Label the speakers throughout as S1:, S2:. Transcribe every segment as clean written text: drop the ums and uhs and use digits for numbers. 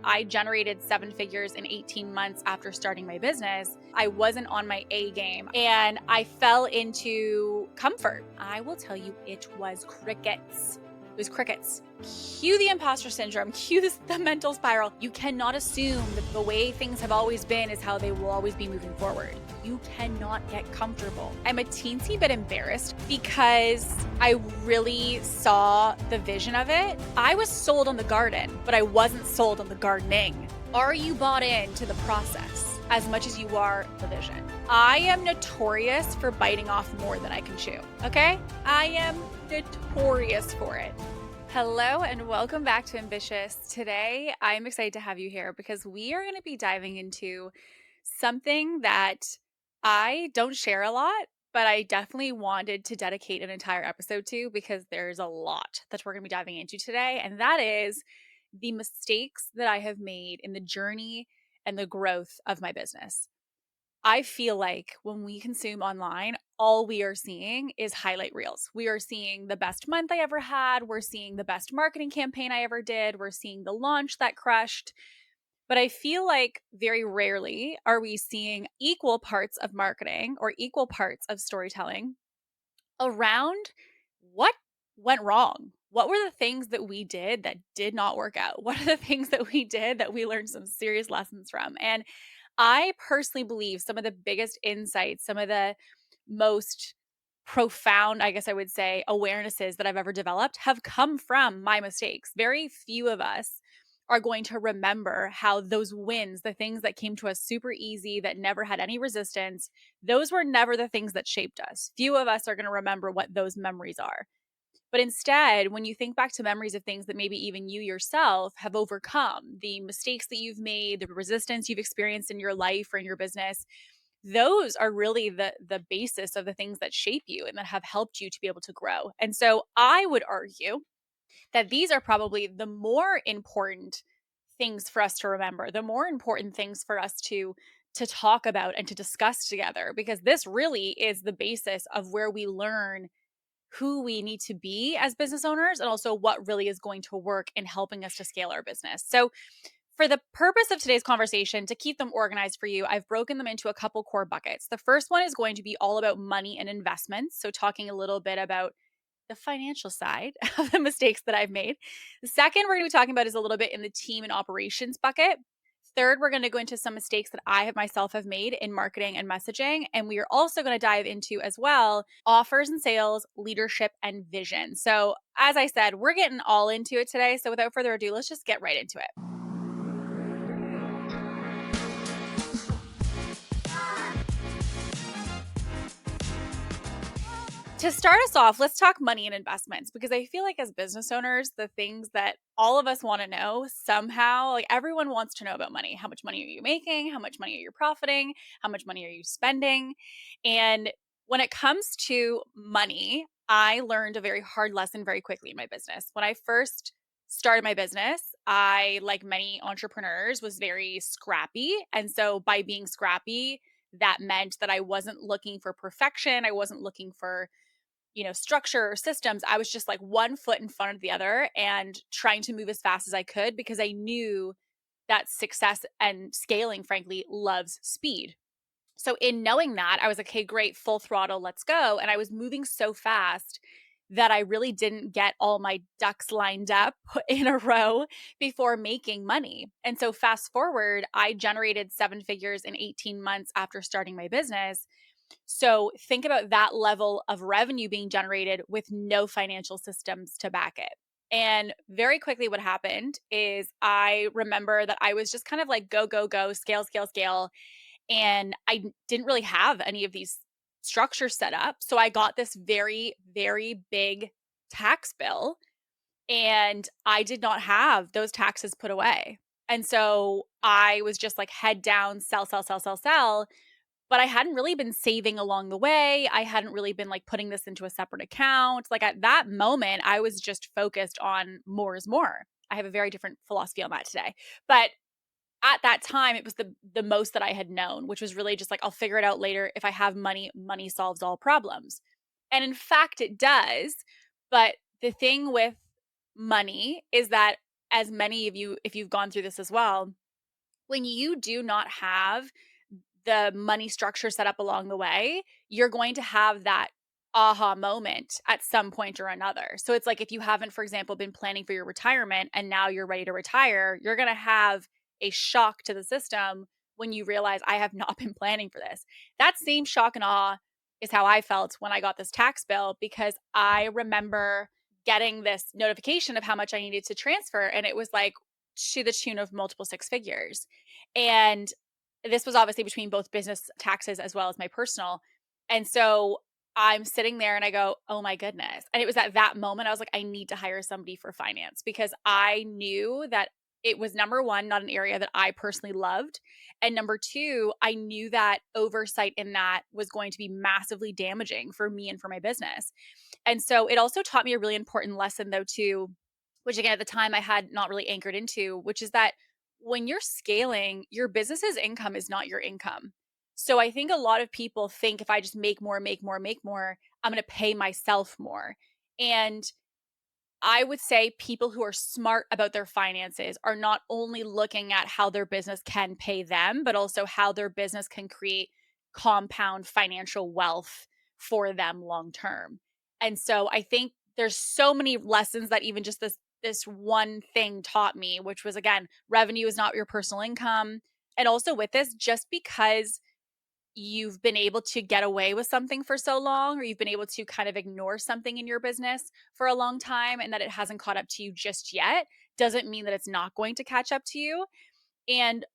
S1: I generated 7 figures in 18 months after starting my business. I wasn't on my A game and I fell into comfort. I will tell you, it was crickets. It was crickets. Cue the imposter syndrome, cue the mental spiral. You cannot assume that the way things have always been is how they will always be moving forward. You cannot get comfortable. I'm a teensy bit embarrassed because I really saw the vision of it. I was sold on the garden, but I wasn't sold on the gardening. Are you bought into the process as much as you are the vision? I am notorious for biting off more than I can chew, okay? I am notorious for it. Hello and welcome back to Ambitious. Today, I'm excited to have you here because we are going to be diving into something that I don't share a lot, but I definitely wanted to dedicate an entire episode to because there's a lot that we're going to be diving into today, and that is the mistakes that I have made in the journey and the growth of my business. I feel like when we consume online, all we are seeing is highlight reels. We are seeing the best month I ever had. We're seeing the best marketing campaign I ever did. We're seeing the launch that crushed. But I feel like very rarely are we seeing equal parts of marketing or equal parts of storytelling around what went wrong. What were the things that we did that did not work out? What are the things that we did that we learned some serious lessons from? And I personally believe some of the biggest insights, some of the most profound, I guess I would say, awarenesses that I've ever developed have come from my mistakes. Very few of us are going to remember how those wins, the things that came to us super easy, that never had any resistance, those were never the things that shaped us. Few of us are going to remember what those memories are. But instead, when you think back to memories of things that maybe even you yourself have overcome, the mistakes that you've made, the resistance you've experienced in your life or in your business, those are really the basis of the things that shape you and that have helped you to be able to grow. And so I would argue that these are probably the more important things for us to remember, the more important things for us to talk about and to discuss together, because this really is the basis of where we learn who we need to be as business owners and also what really is going to work in helping us to scale our business. So for the purpose of today's conversation, to keep them organized for you, I've broken them into a couple core buckets. The first one is going to be all about money and investments. So talking a little bit about the financial side of the mistakes that I've made. The second we're going to be talking about is a little bit in the team and operations bucket. Third, we're going to go into some mistakes that I myself have made in marketing and messaging. And we are also going to dive into as well offers and sales, leadership, and vision. So as I said, we're getting all into it today. So without further ado, let's just get right into it. To start us off, let's talk money and investments, because I feel like as business owners, the things that all of us want to know somehow, like everyone wants to know about money. How much money are you making? How much money are you profiting? How much money are you spending? And when it comes to money, I learned a very hard lesson very quickly in my business. When I first started my business, I, like many entrepreneurs, was very scrappy. And so by being scrappy, that meant that I wasn't looking for perfection. I wasn't looking for structure or systems. I was just like one foot in front of the other and trying to move as fast as I could because I knew that success and scaling, frankly, loves speed. So in knowing that, I was like, okay, great, full throttle, let's go. And I was moving so fast that I really didn't get all my ducks lined up in a row before making money. And so fast forward, I generated 7 figures in 18 months after starting my business. So think about that level of revenue being generated with no financial systems to back it. And very quickly, what happened is I remember that I was just kind of like, go, go, go, scale, scale, scale. And I didn't really have any of these structures set up. So I got this very, very big tax bill and I did not have those taxes put away. And so I was just like head down, sell, sell, sell, sell, sell. But I hadn't really been saving along the way. I hadn't really been like putting this into a separate account. Like at that moment, I was just focused on more is more. I have a very different philosophy on that today. But at that time, it was the most that I had known, which was really just like, I'll figure it out later. If I have money, money solves all problems. And in fact, it does. But the thing with money is that as many of you, if you've gone through this as well, when you do not have the money structure set up along the way, you're going to have that aha moment at some point or another. So it's like if you haven't, for example, been planning for your retirement and now you're ready to retire, you're going to have a shock to the system when you realize I have not been planning for this. That same shock and awe is how I felt when I got this tax bill, because I remember getting this notification of how much I needed to transfer, and it was like to the tune of multiple six figures. And this was obviously between both business taxes as well as my personal. And so I'm sitting there and I go, oh my goodness. And it was at that moment I was like, I need to hire somebody for finance, because I knew that it was, number one, not an area that I personally loved. And number two, I knew that oversight in that was going to be massively damaging for me and for my business. And so it also taught me a really important lesson, though, too, which again, at the time I had not really anchored into, which is that when you're scaling, your business's income is not your income. So I think a lot of people think if I just make more, make more, make more, I'm going to pay myself more. And I would say people who are smart about their finances are not only looking at how their business can pay them, but also how their business can create compound financial wealth for them long term. And so I think there's so many lessons that even just this one thing taught me, which was, again, revenue is not your personal income. And also with this, just because you've been able to get away with something for so long, or you've been able to kind of ignore something in your business for a long time and that it hasn't caught up to you just yet, doesn't mean that it's not going to catch up to you. And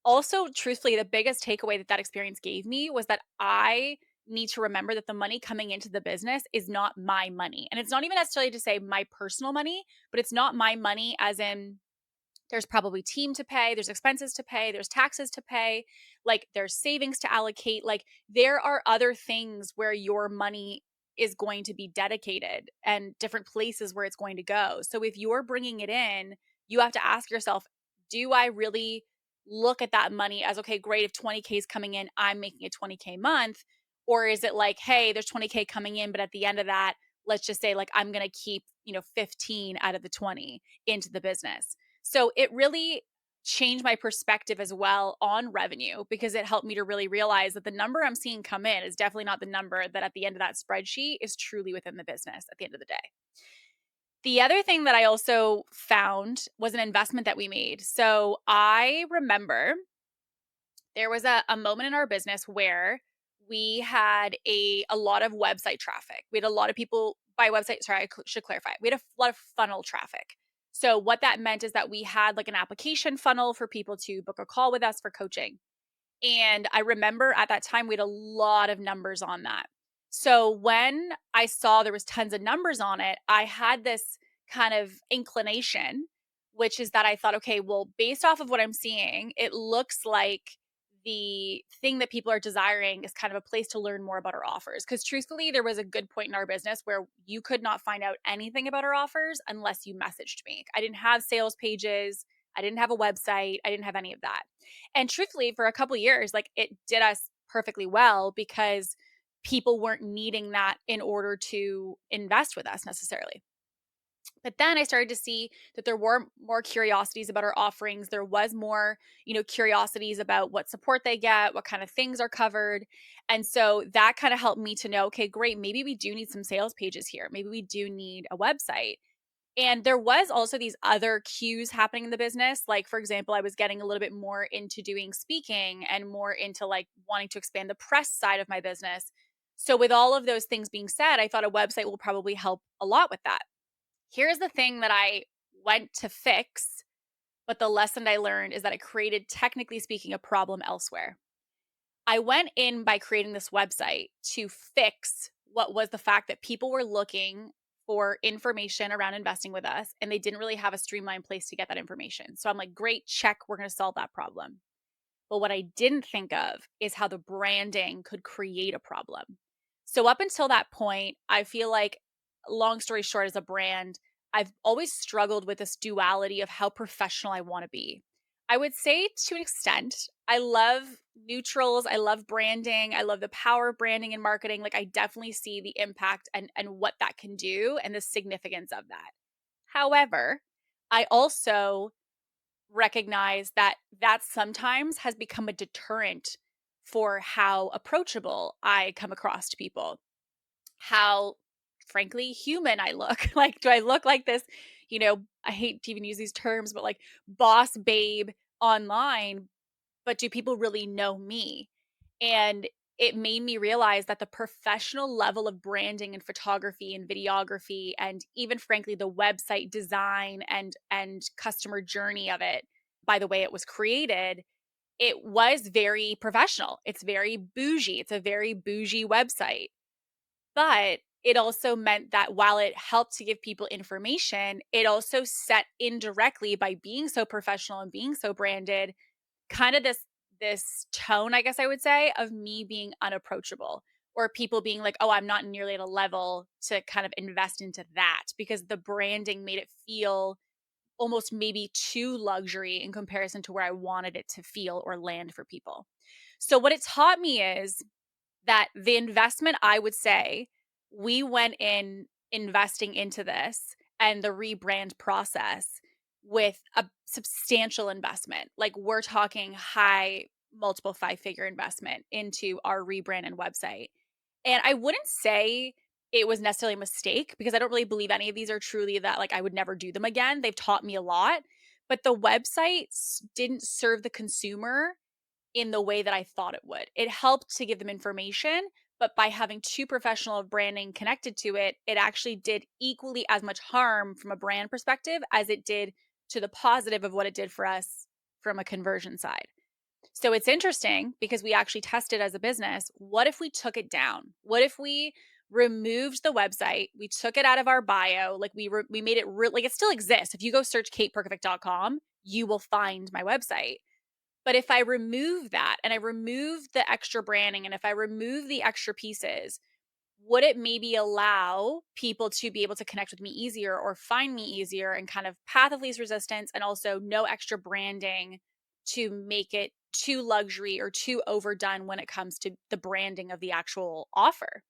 S1: also, truthfully, the biggest takeaway that that experience gave me was that I need to remember that the money coming into the business is not my money. And it's not even necessarily to say my personal money, but it's not my money as in there's probably team to pay, there's expenses to pay, there's taxes to pay, like there's savings to allocate. Like there are other things where your money is going to be dedicated and different places where it's going to go. So if you're bringing it in, you have to ask yourself, do I really look at that money as, okay, great, if 20K is coming in, I'm making a 20K month? Or is it like, hey, there's 20K coming in, but at the end of that, let's just say like I'm going to keep, 15 out of the 20 into the business. So it really changed my perspective as well on revenue, because it helped me to really realize that the number I'm seeing come in is definitely not the number that at the end of that spreadsheet is truly within the business at the end of the day. The other thing that I also found was an investment that we made. So I remember there was a moment in our business where we had a lot of website traffic. We had a lot of people by website. Sorry, should clarify. We had a lot of funnel traffic. So what that meant is that we had like an application funnel for people to book a call with us for coaching. And I remember at that time we had a lot of numbers on that. So when I saw there was tons of numbers on it, I had this kind of inclination, which is that I thought, okay, well, based off of what I'm seeing, it looks like the thing that people are desiring is kind of a place to learn more about our offers. Because truthfully, there was a good point in our business where you could not find out anything about our offers unless you messaged me. I didn't have sales pages. I didn't have a website. I didn't have any of that. And truthfully, for a couple of years, like it did us perfectly well because people weren't needing that in order to invest with us necessarily. But then I started to see that there were more curiosities about our offerings. There was more, curiosities about what support they get, what kind of things are covered. And so that kind of helped me to know, okay, great, maybe we do need some sales pages here. Maybe we do need a website. And there was also these other cues happening in the business. Like, for example, I was getting a little bit more into doing speaking and more into like wanting to expand the press side of my business. So with all of those things being said, I thought a website will probably help a lot with that. Here's the thing that I went to fix, but the lesson I learned is that I created, technically speaking, a problem elsewhere. I went in by creating this website to fix what was the fact that people were looking for information around investing with us and they didn't really have a streamlined place to get that information. So I'm like, great, check, we're going to solve that problem. But what I didn't think of is how the branding could create a problem. So up until that point, I feel like, long story short, as a brand, I've always struggled with this duality of how professional I want to be. I would say to an extent, I love neutrals. I love branding. I love the power of branding and marketing. Like I definitely see the impact and what that can do and the significance of that. However, I also recognize that that sometimes has become a deterrent for how approachable I come across to people, how frankly human I look. Like, do I look like this, I hate to even use these terms, but like boss babe online, but do people really know me? And it made me realize that the professional level of branding and photography and videography and even frankly the website design and customer journey of it, by the way it was created, it was very professional. It's very bougie. It's a very bougie website. But it also meant that while it helped to give people information, it also set indirectly by being so professional and being so branded kind of this tone, I guess I would say, of me being unapproachable or people being like, "Oh, I'm not nearly at a level to kind of invest into that," because the branding made it feel almost maybe too luxury in comparison to where I wanted it to feel or land for people. So what it taught me is that the investment, I would say, we went in investing into this and the rebrand process with a substantial investment. Like we're talking high multiple five-figure investment into our rebrand and website. And I wouldn't say it was necessarily a mistake because I don't really believe any of these are truly that like I would never do them again. They've taught me a lot, but the website didn't serve the consumer in the way that I thought it would. It helped to give them information, but by having too professional of branding connected to it, it actually did equally as much harm from a brand perspective as it did to the positive of what it did for us from a conversion side. So it's interesting because we actually tested as a business. What if we took it down? What if we removed the website? We took it out of our bio. Like we made it like it still exists. If you go search kateperkovic.com, you will find my website. But if I remove that and I remove the extra branding and if I remove the extra pieces, would it maybe allow people to be able to connect with me easier or find me easier and kind of path of least resistance and also no extra branding to make it too luxury or too overdone when it comes to the branding of the actual offer?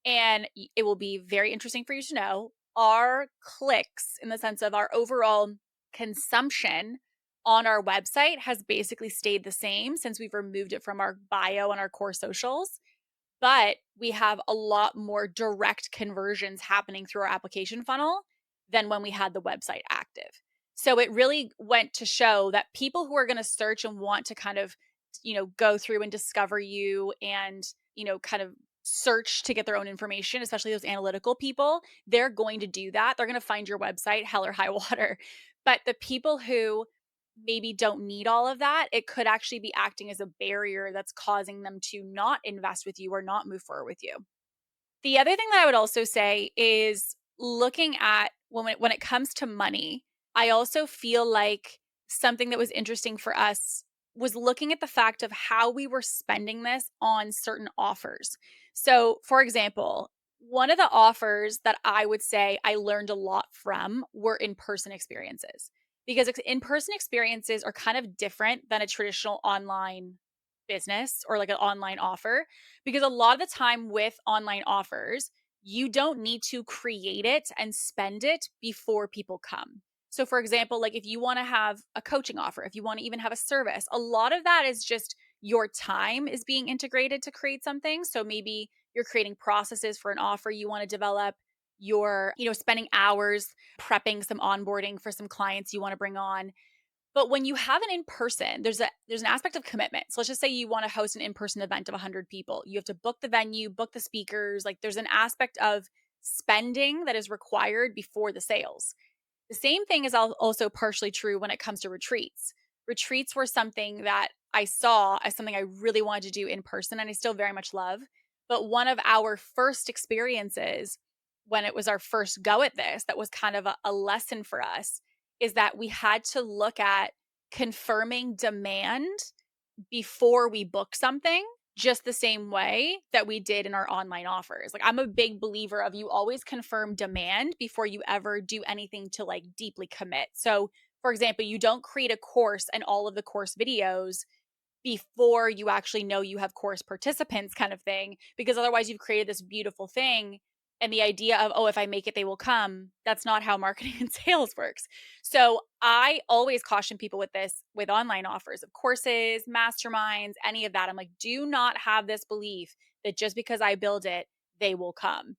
S1: And it will be very interesting for you to know our clicks in the sense of our overall consumption on our website has basically stayed the same since we've removed it from our bio and our core socials. But we have a lot more direct conversions happening through our application funnel than when we had the website active. So it really went to show that people who are going to search and want to kind of, go through and discover you and, kind of search to get their own information, especially those analytical people, they're going to do that. They're going to find your website, hell or high water. But the people who maybe don't need all of that, it could actually be acting as a barrier that's causing them to not invest with you or not move forward with you. The other thing that I would also say is looking at when it comes to money, I also feel like something that was interesting for us was looking at the fact of how we were spending this on certain offers. So, for example, one of the offers that I would say I learned a lot from were in-person experiences because in-person experiences are kind of different than a traditional online business or like an online offer because a lot of the time with online offers, you don't need to create it and spend it before people come. So, for example, like if you want to have a coaching offer, if you want to even have a service, a lot of that is just your time is being integrated to create something. So maybe you're creating processes for an offer you want to develop. You're, spending hours prepping some onboarding for some clients you want to bring on. But when you have an in-person, there's an aspect of commitment. So let's just say you want to host an in-person event of 100 people. You have to book the venue, book the speakers. Like there's an aspect of spending that is required before the sales. The same thing is also partially true when it comes to retreats. Retreats were something that I saw as something I really wanted to do in person and I still very much love. But one of our first experiences when it was our first go at this, that was kind of a lesson for us, is that we had to look at confirming demand before we book something just the same way that we did in our online offers. Like I'm a big believer of you always confirm demand before you ever do anything to like deeply commit. So, for example, you don't create a course and all of the course videos before you actually know you have course participants kind of thing because otherwise you've created this beautiful thing And the idea of, oh, if I make it, they will come, that's not how marketing and sales works. So I always caution people with this, with online offers of courses, masterminds, any of that. I'm like, do not have this belief that just because I build it, they will come.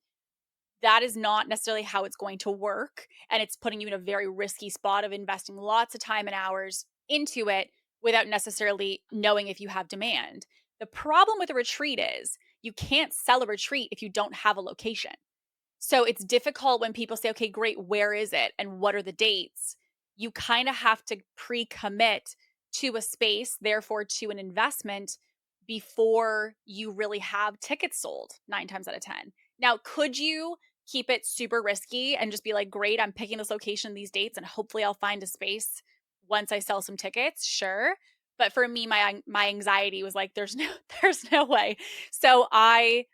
S1: That is not necessarily how it's going to work. And it's putting you in a very risky spot of investing lots of time and hours into it without necessarily knowing if you have demand. The problem with a retreat is you can't sell a retreat if you don't have a location. So it's difficult when people say, okay, great, where is it? And what are the dates? You kind of have to pre commit to a space, therefore to an investment before you really have tickets sold 9 times out of 10. Now, could you keep it super risky and just be like, great, I'm picking this location, these dates, and hopefully I'll find a space once I sell some tickets? Sure. But for me, my anxiety was like, there's no way. So I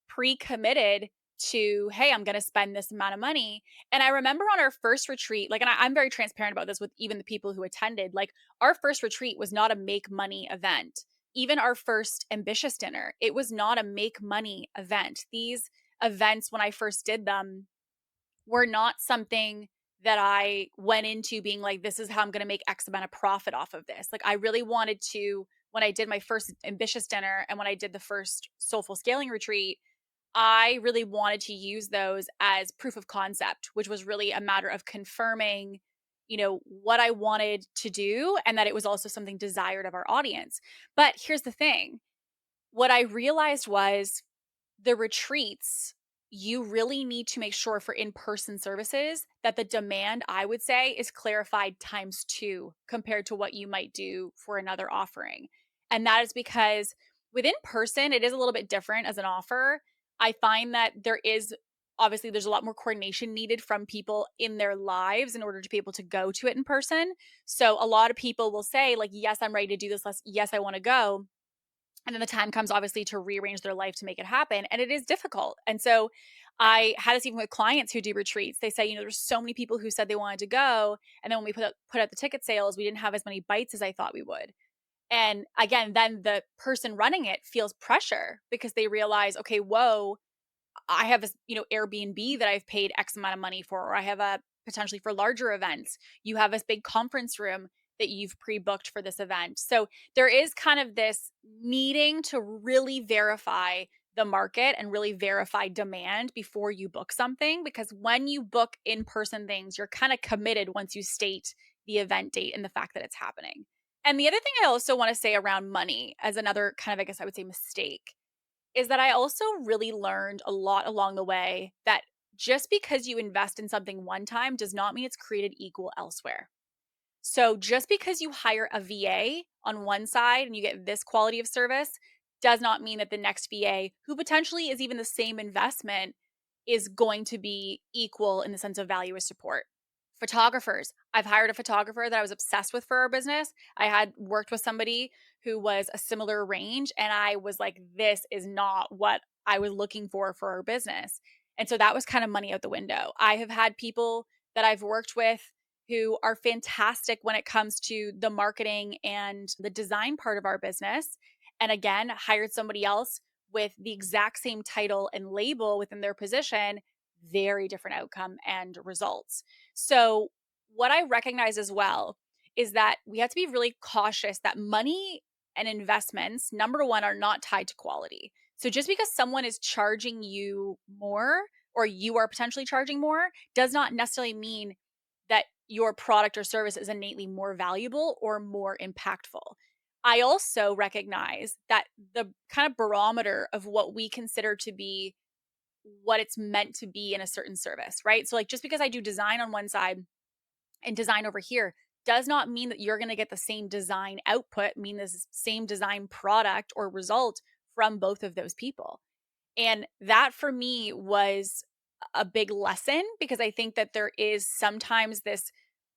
S1: pre-committed to, hey, I'm going to spend this amount of money. And I remember on our first retreat, like, and I'm very transparent about this with even the people who attended, like our first retreat was not a make money event. Even our first ambitious dinner, it was not a make money event. These events, when I first did them, were not something that I went into being like, this is how I'm going to make X amount of profit off of this. Like I really wanted to, when I did my first ambitious dinner and when I did the first soulful scaling retreat, I really wanted to use those as proof of concept, which was really a matter of confirming, what I wanted to do and that it was also something desired of our audience. But here's the thing. What I realized was the retreats, you really need to make sure for in-person services that the demand, I would say, is clarified times 2 compared to what you might do for another offering. And that is because with in-person, it is a little bit different as an offer. I find that there's a lot more coordination needed from people in their lives in order to be able to go to it in person. So a lot of people will say like, yes, I'm ready to do this. Yes, I want to go. And then the time comes obviously to rearrange their life to make it happen. And it is difficult. And so I had this even with clients who do retreats. They say, there's so many people who said they wanted to go. And then when we put out the ticket sales, we didn't have as many bites as I thought we would. And again, then the person running it feels pressure because they realize, okay, whoa, I have this, Airbnb that I've paid X amount of money for, or I have a potentially for larger events. You have this big conference room that you've pre-booked for this event. So there is kind of this needing to really verify the market and really verify demand before you book something, because when you book in-person things, you're kind of committed once you state the event date and the fact that it's happening. And the other thing I also want to say around money as another kind of, I guess I would say, mistake is that I also really learned a lot along the way that just because you invest in something one time does not mean it's created equal elsewhere. So just because you hire a VA on one side and you get this quality of service does not mean that the next VA, who potentially is even the same investment, is going to be equal in the sense of value or support. Photographers. I've hired a photographer that I was obsessed with for our business. I had worked with somebody who was a similar range, and I was like, this is not what I was looking for our business. And so that was kind of money out the window. I have had people that I've worked with who are fantastic when it comes to the marketing and the design part of our business. And again, hired somebody else with the exact same title and label within their position, very different outcome and results. So, what I recognize as well is that we have to be really cautious that money and investments, number one, are not tied to quality. So, just because someone is charging you more or you are potentially charging more does not necessarily mean that your product or service is innately more valuable or more impactful. I also recognize that the kind of barometer of what we consider to be what it's meant to be in a certain service, right? So, like, just because I do design on one side and design over here does not mean that you're going to get the same design output, mean the same design product or result from both of those people. And that for me was a big lesson because I think that there is sometimes this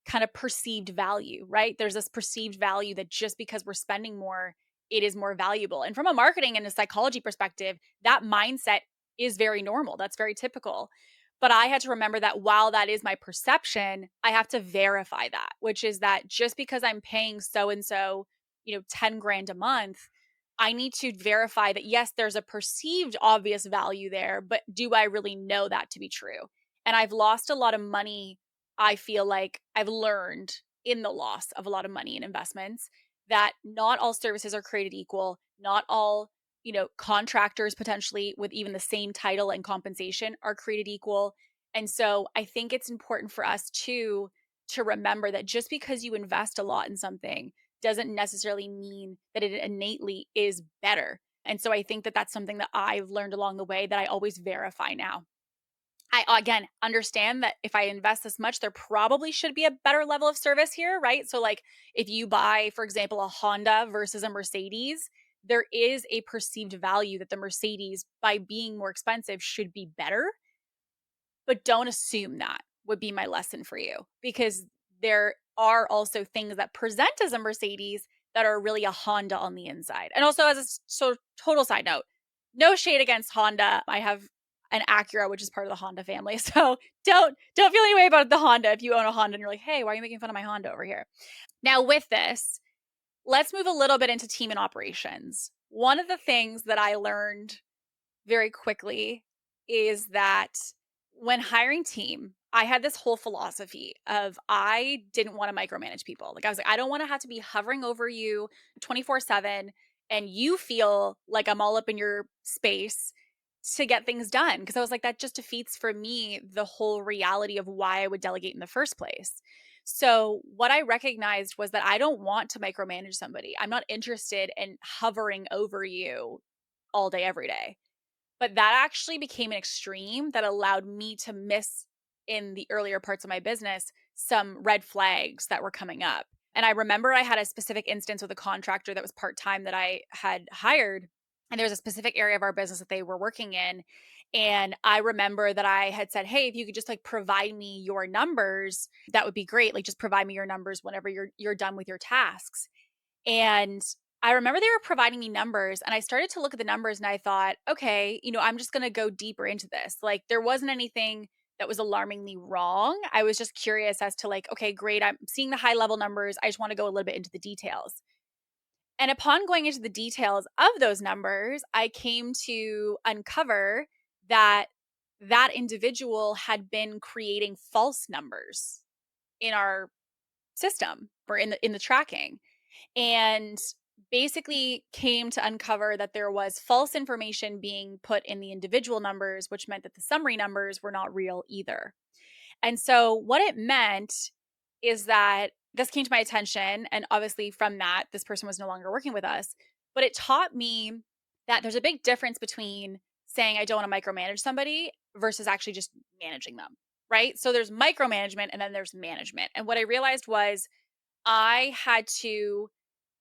S1: kind of perceived value, right? There's this perceived value that just because we're spending more, it is more valuable. And from a marketing and a psychology perspective, that mindset is very normal. That's very typical. But I had to remember that while that is my perception, I have to verify that, which is that just because I'm paying so and so, 10 grand a month, I need to verify that, yes, there's a perceived obvious value there, but do I really know that to be true? And I've lost a lot of money. I feel like I've learned in the loss of a lot of money in investments that not all services are created equal. Not all, contractors potentially with even the same title and compensation are created equal. And so I think it's important for us to remember that just because you invest a lot in something doesn't necessarily mean that it innately is better. And so I think that that's something that I've learned along the way that I always verify now. I, again, understand that if I invest this much, there probably should be a better level of service here, right? So, like, if you buy, for example, a Honda versus a Mercedes, there is a perceived value that the Mercedes, by being more expensive, should be better. But don't assume that would be my lesson for you, because there are also things that present as a Mercedes that are really a Honda on the inside. And also, as a total side note, no shade against Honda. I have an Acura, which is part of the Honda family. So don't feel any way about the Honda if you own a Honda and you're like, hey, why are you making fun of my Honda over here? Now, with this, let's move a little bit into team and operations. One of the things that I learned very quickly is that when hiring team, I had this whole philosophy of I didn't want to micromanage people. Like, I was like, I don't want to have to be hovering over you 24/7 and you feel like I'm all up in your space to get things done. Because I was like, that just defeats for me the whole reality of why I would delegate in the first place. So what I recognized was that I don't want to micromanage somebody. I'm not interested in hovering over you all day, every day. But that actually became an extreme that allowed me to miss, in the earlier parts of my business, some red flags that were coming up. And I remember I had a specific instance with a contractor that was part-time that I had hired. And there was a specific area of our business that they were working in. And I remember that I had said, hey, if you could just like provide me your numbers, that would be great. Like, just provide me your numbers whenever you're done with your tasks. And I remember they were providing me numbers, and I started to look at the numbers and I thought, okay, I'm just going to go deeper into this. Like, there wasn't anything that was alarmingly wrong. I was just curious as to, like, okay, great. I'm seeing the high level numbers. I just want to go a little bit into the details. And upon going into the details of those numbers, I came to uncover that that individual had been creating false numbers in our system, or in the tracking, and basically came to uncover that there was false information being put in the individual numbers, which meant that the summary numbers were not real either. And so what it meant is that this came to my attention, and obviously from that, this person was no longer working with us, but it taught me that there's a big difference between saying I don't want to micromanage somebody versus actually just managing them, right? So there's micromanagement and then there's management. And what I realized was I had to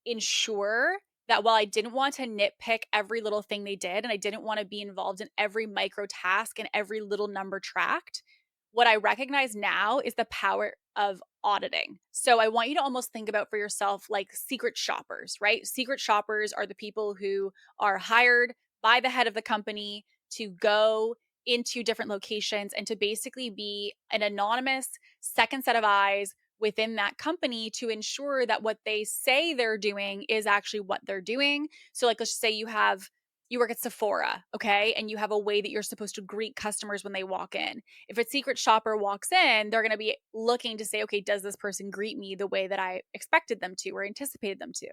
S1: ensure that while I didn't want to nitpick every little thing they did, and I didn't want to be involved in every micro task and every little number tracked, what I recognize now is the power of auditing. So I want you to almost think about for yourself like secret shoppers, right? Secret shoppers are the people who are hired by the head of the company to go into different locations and to basically be an anonymous second set of eyes within that company to ensure that what they say they're doing is actually what they're doing. So, like, let's just say you work at Sephora, okay? And you have a way that you're supposed to greet customers when they walk in. If a secret shopper walks in, they're going to be looking to say, okay, does this person greet me the way that I expected them to or anticipated them to?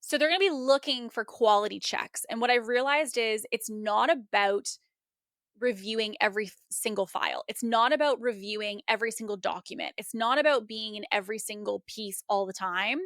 S1: So they're going to be looking for quality checks. And what I've realized is it's not about reviewing every single file. It's not about reviewing every single document. It's not about being in every single piece all the time.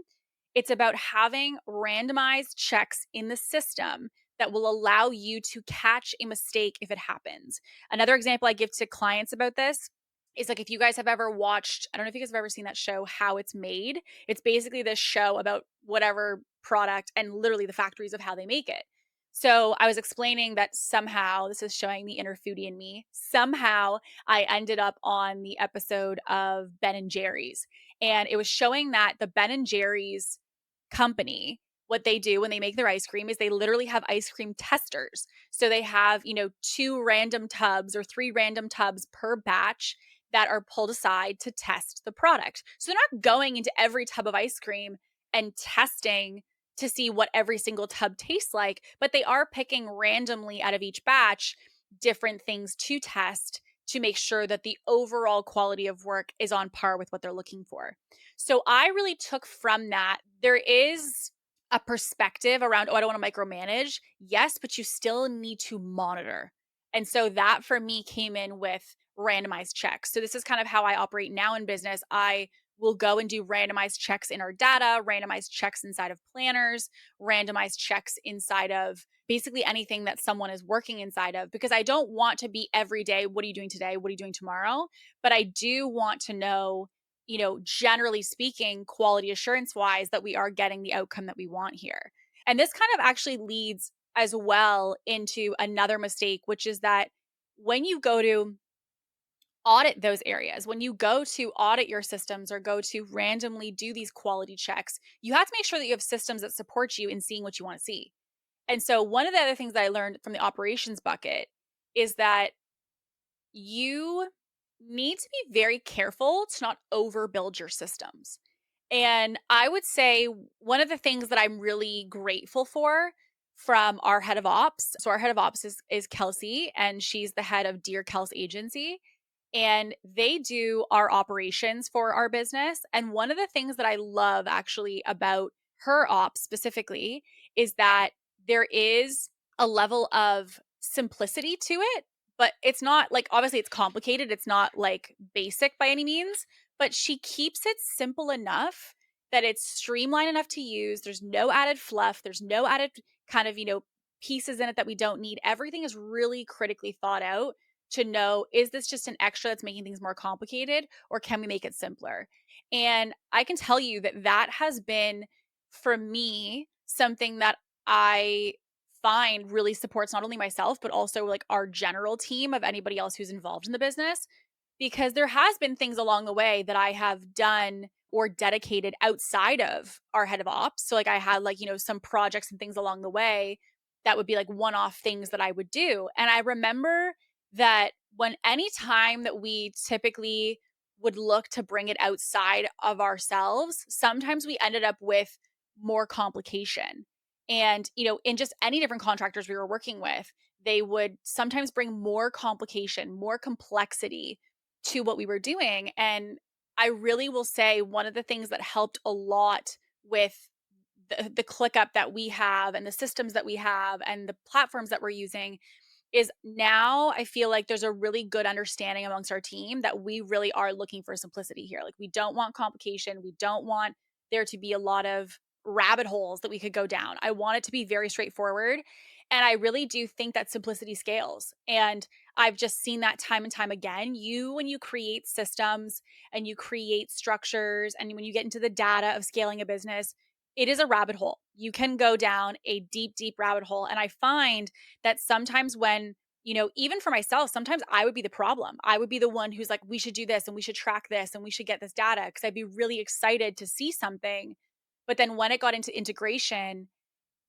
S1: It's about having randomized checks in the system that will allow you to catch a mistake if it happens. Another example I give to clients about this is, like, if you guys have ever watched, I don't know if you guys have ever seen that show, How It's Made. It's basically this show about whatever product and literally the factories of how they make it. So I was explaining that somehow, this is showing the inner foodie in me, somehow I ended up on the episode of Ben and Jerry's. And it was showing that the Ben and Jerry's company, what they do when they make their ice cream is they literally have ice cream testers. So they have, 2 random tubs or 3 random tubs per batch that are pulled aside to test the product. So they're not going into every tub of ice cream and testing to see what every single tub tastes like, but they are picking randomly out of each batch different things to test to make sure that the overall quality of work is on par with what they're looking for. So I really took from that, there is a perspective around, oh, I don't want to micromanage. Yes, but you still need to monitor. And so that for me came in with randomized checks. So this is kind of how I operate now in business. I will go and do randomized checks in our data, randomized checks inside of planners, randomized checks inside of basically anything that someone is working inside of, because I don't want to be every day, what are you doing today? What are you doing tomorrow? But I do want to know, generally speaking, quality assurance wise, that we are getting the outcome that we want here. And this kind of actually leads as well into another mistake, which is that when you go to audit those areas, when you go to audit your systems or go to randomly do these quality checks, you have to make sure that you have systems that support you in seeing what you want to see. And so one of the other things that I learned from the operations bucket is that you need to be very careful to not overbuild your systems. And I would say one of the things that I'm really grateful for from our head of ops. So our head of ops is Kelsey, and she's the head of Dear Kels Agency. And they do our operations for our business. And one of the things that I love actually about her ops specifically is that there is a level of simplicity to it, but it's not like, obviously it's complicated. It's not like basic by any means, but she keeps it simple enough that it's streamlined enough to use. There's no added fluff. There's no added kind of, pieces in it that we don't need. Everything is really critically thought out to know, is this just an extra that's making things more complicated, or can we make it simpler? And I can tell you that that has been, for me, something that I find really supports not only myself, but also like our general team of anybody else who's involved in the business, because there has been things along the way that I have done or dedicated outside of our head of ops. So like I had like, some projects and things along the way that would be like one-off things that I would do. And I remember that when any time that we typically would look to bring it outside of ourselves, sometimes we ended up with more complication. And, in just any different contractors we were working with, they would sometimes bring more complication, more complexity to what we were doing. And I really will say one of the things that helped a lot with the ClickUp that we have and the systems that we have and the platforms that we're using is now I feel like there's a really good understanding amongst our team that we really are looking for simplicity here. Like we don't want complication. We don't want there to be a lot of rabbit holes that we could go down. I want it to be very straightforward. And I really do think that simplicity scales. And I've just seen that time and time again. When you create systems and you create structures and when you get into the data of scaling a business, it is a rabbit hole. You can go down a deep, deep rabbit hole. And I find that sometimes when, even for myself, sometimes I would be the problem. I would be the one who's like, we should do this and we should track this and we should get this data because I'd be really excited to see something. But then when it got into integration,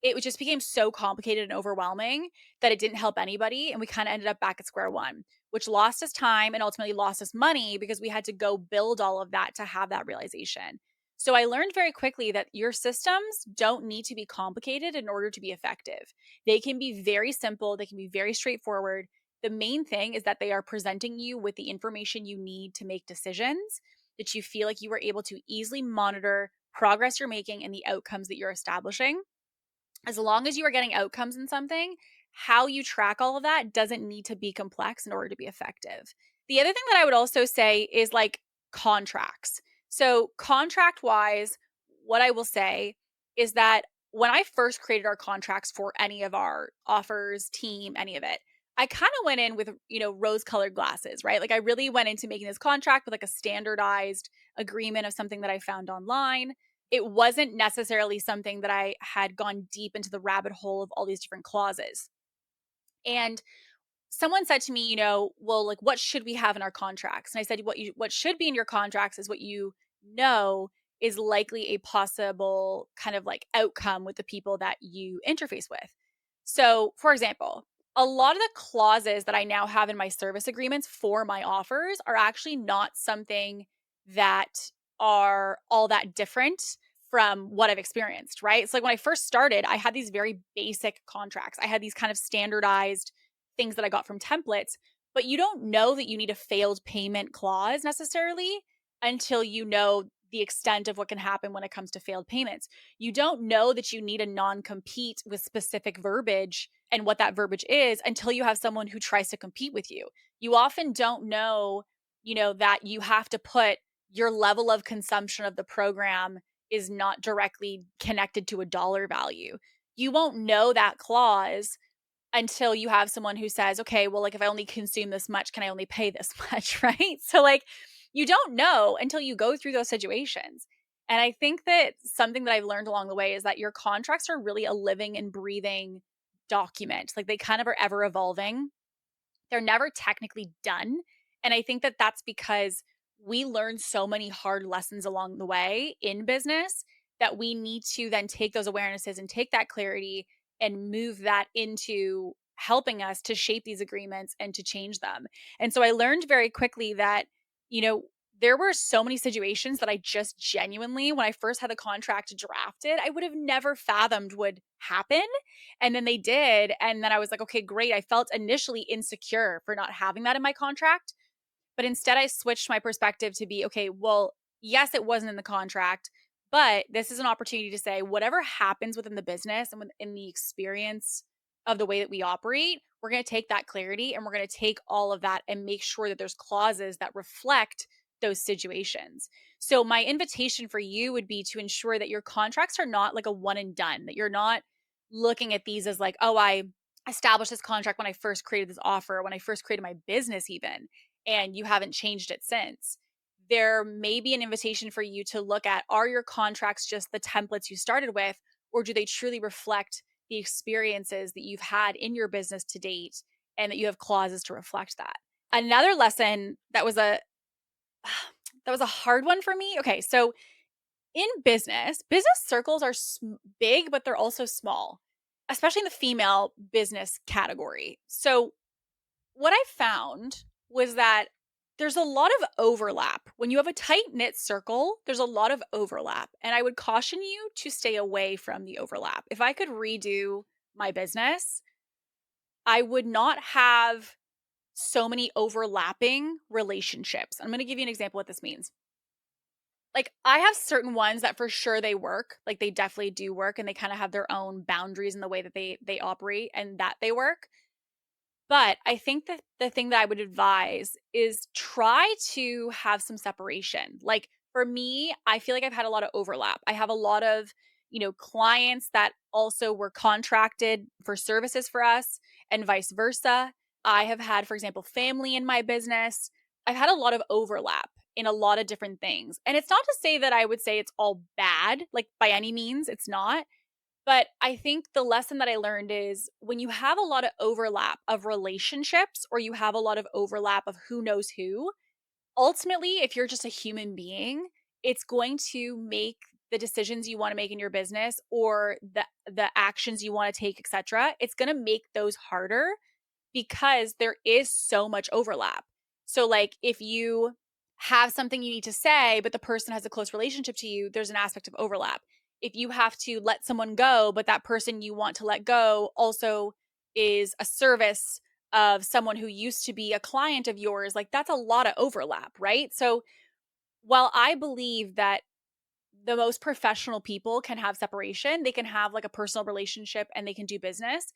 S1: it just became so complicated and overwhelming that it didn't help anybody. And we kind of ended up back at square one, which lost us time and ultimately lost us money because we had to go build all of that to have that realization. So I learned very quickly that your systems don't need to be complicated in order to be effective. They can be very simple. They can be very straightforward. The main thing is that they are presenting you with the information you need to make decisions, that you feel like you are able to easily monitor progress you're making and the outcomes that you're establishing. As long as you are getting outcomes in something, how you track all of that doesn't need to be complex in order to be effective. The other thing that I would also say is like contracts. So, contract wise, what I will say is that when I first created our contracts for any of our offers, team, any of it, I kind of went in with, rose colored glasses, right? Like I really went into making this contract with like a standardized agreement of something that I found online. It wasn't necessarily something that I had gone deep into the rabbit hole of all these different clauses. And someone said to me, well, like what should we have in our contracts? And I said, what should be in your contracts is what is likely a possible kind of like outcome with the people that you interface with. So, for example, a lot of the clauses that I now have in my service agreements for my offers are actually not something that are all that different from what I've experienced, right? So like when I first started, I had these very basic contracts. I had these kind of standardized things that I got from templates, but you don't know that you need a failed payment clause necessarily until you know the extent of what can happen when it comes to failed payments. You don't know that you need a non-compete with specific verbiage and what that verbiage is until you have someone who tries to compete with you. You often don't know, that you have to put your level of consumption of the program is not directly connected to a dollar value. You won't know that clause until you have someone who says, okay, well, like if I only consume this much, can I only pay this much? Right. So, like, you don't know until you go through those situations. And I think that something that I've learned along the way is that your contracts are really a living and breathing document. Like, they kind of are ever evolving, they're never technically done. And I think that that's because we learn so many hard lessons along the way in business that we need to then take those awarenesses and take that clarity and move that into helping us to shape these agreements and to change them. And so I learned very quickly that, you know, there were so many situations that I just genuinely, when I first had the contract drafted, I would have never fathomed would happen. And then they did. And then I was like, okay, great. I felt initially insecure for not having that in my contract. But instead, I switched my perspective to be, okay, well, yes, it wasn't in the contract, but this is an opportunity to say whatever happens within the business and within the experience of the way that we operate, we're going to take that clarity and we're going to take all of that and make sure that there's clauses that reflect those situations. So, my invitation for you would be to ensure that your contracts are not like a one and done, that you're not looking at these as like, oh, I established this contract when I first created this offer, when I first created my business, even, and you haven't changed it since. There may be an invitation for you to look at, are your contracts just the templates you started with, or do they truly reflect the experiences that you've had in your business to date and that you have clauses to reflect that? Another lesson that was a hard one for me. Okay, so in business circles are big, but they're also small, especially in the female business category. So what I found was that there's a lot of overlap. When you have a tight knit circle, there's a lot of overlap. And I would caution you to stay away from the overlap. If I could redo my business, I would not have so many overlapping relationships. I'm going to give you an example what this means. Like, I have certain ones that for sure they work. Like, they definitely do work and they kind of have their own boundaries in the way that they operate and that they work. But I think that the thing that I would advise is try to have some separation. Like, for me, I feel like I've had a lot of overlap. I have a lot of, clients that also were contracted for services for us and vice versa. I have had, for example, family in my business. I've had a lot of overlap in a lot of different things. And it's not to say that I would say it's all bad, like by any means, it's not. But I think the lesson that I learned is when you have a lot of overlap of relationships or you have a lot of overlap of who knows who, ultimately, if you're just a human being, it's going to make the decisions you want to make in your business or the actions you want to take, etc. It's going to make those harder because there is so much overlap. So, like, if you have something you need to say, but the person has a close relationship to you, there's an aspect of overlap. If you have to let someone go, but that person you want to let go also is a service of someone who used to be a client of yours, like that's a lot of overlap, right? So, while I believe that the most professional people can have separation, they can have like a personal relationship and they can do business,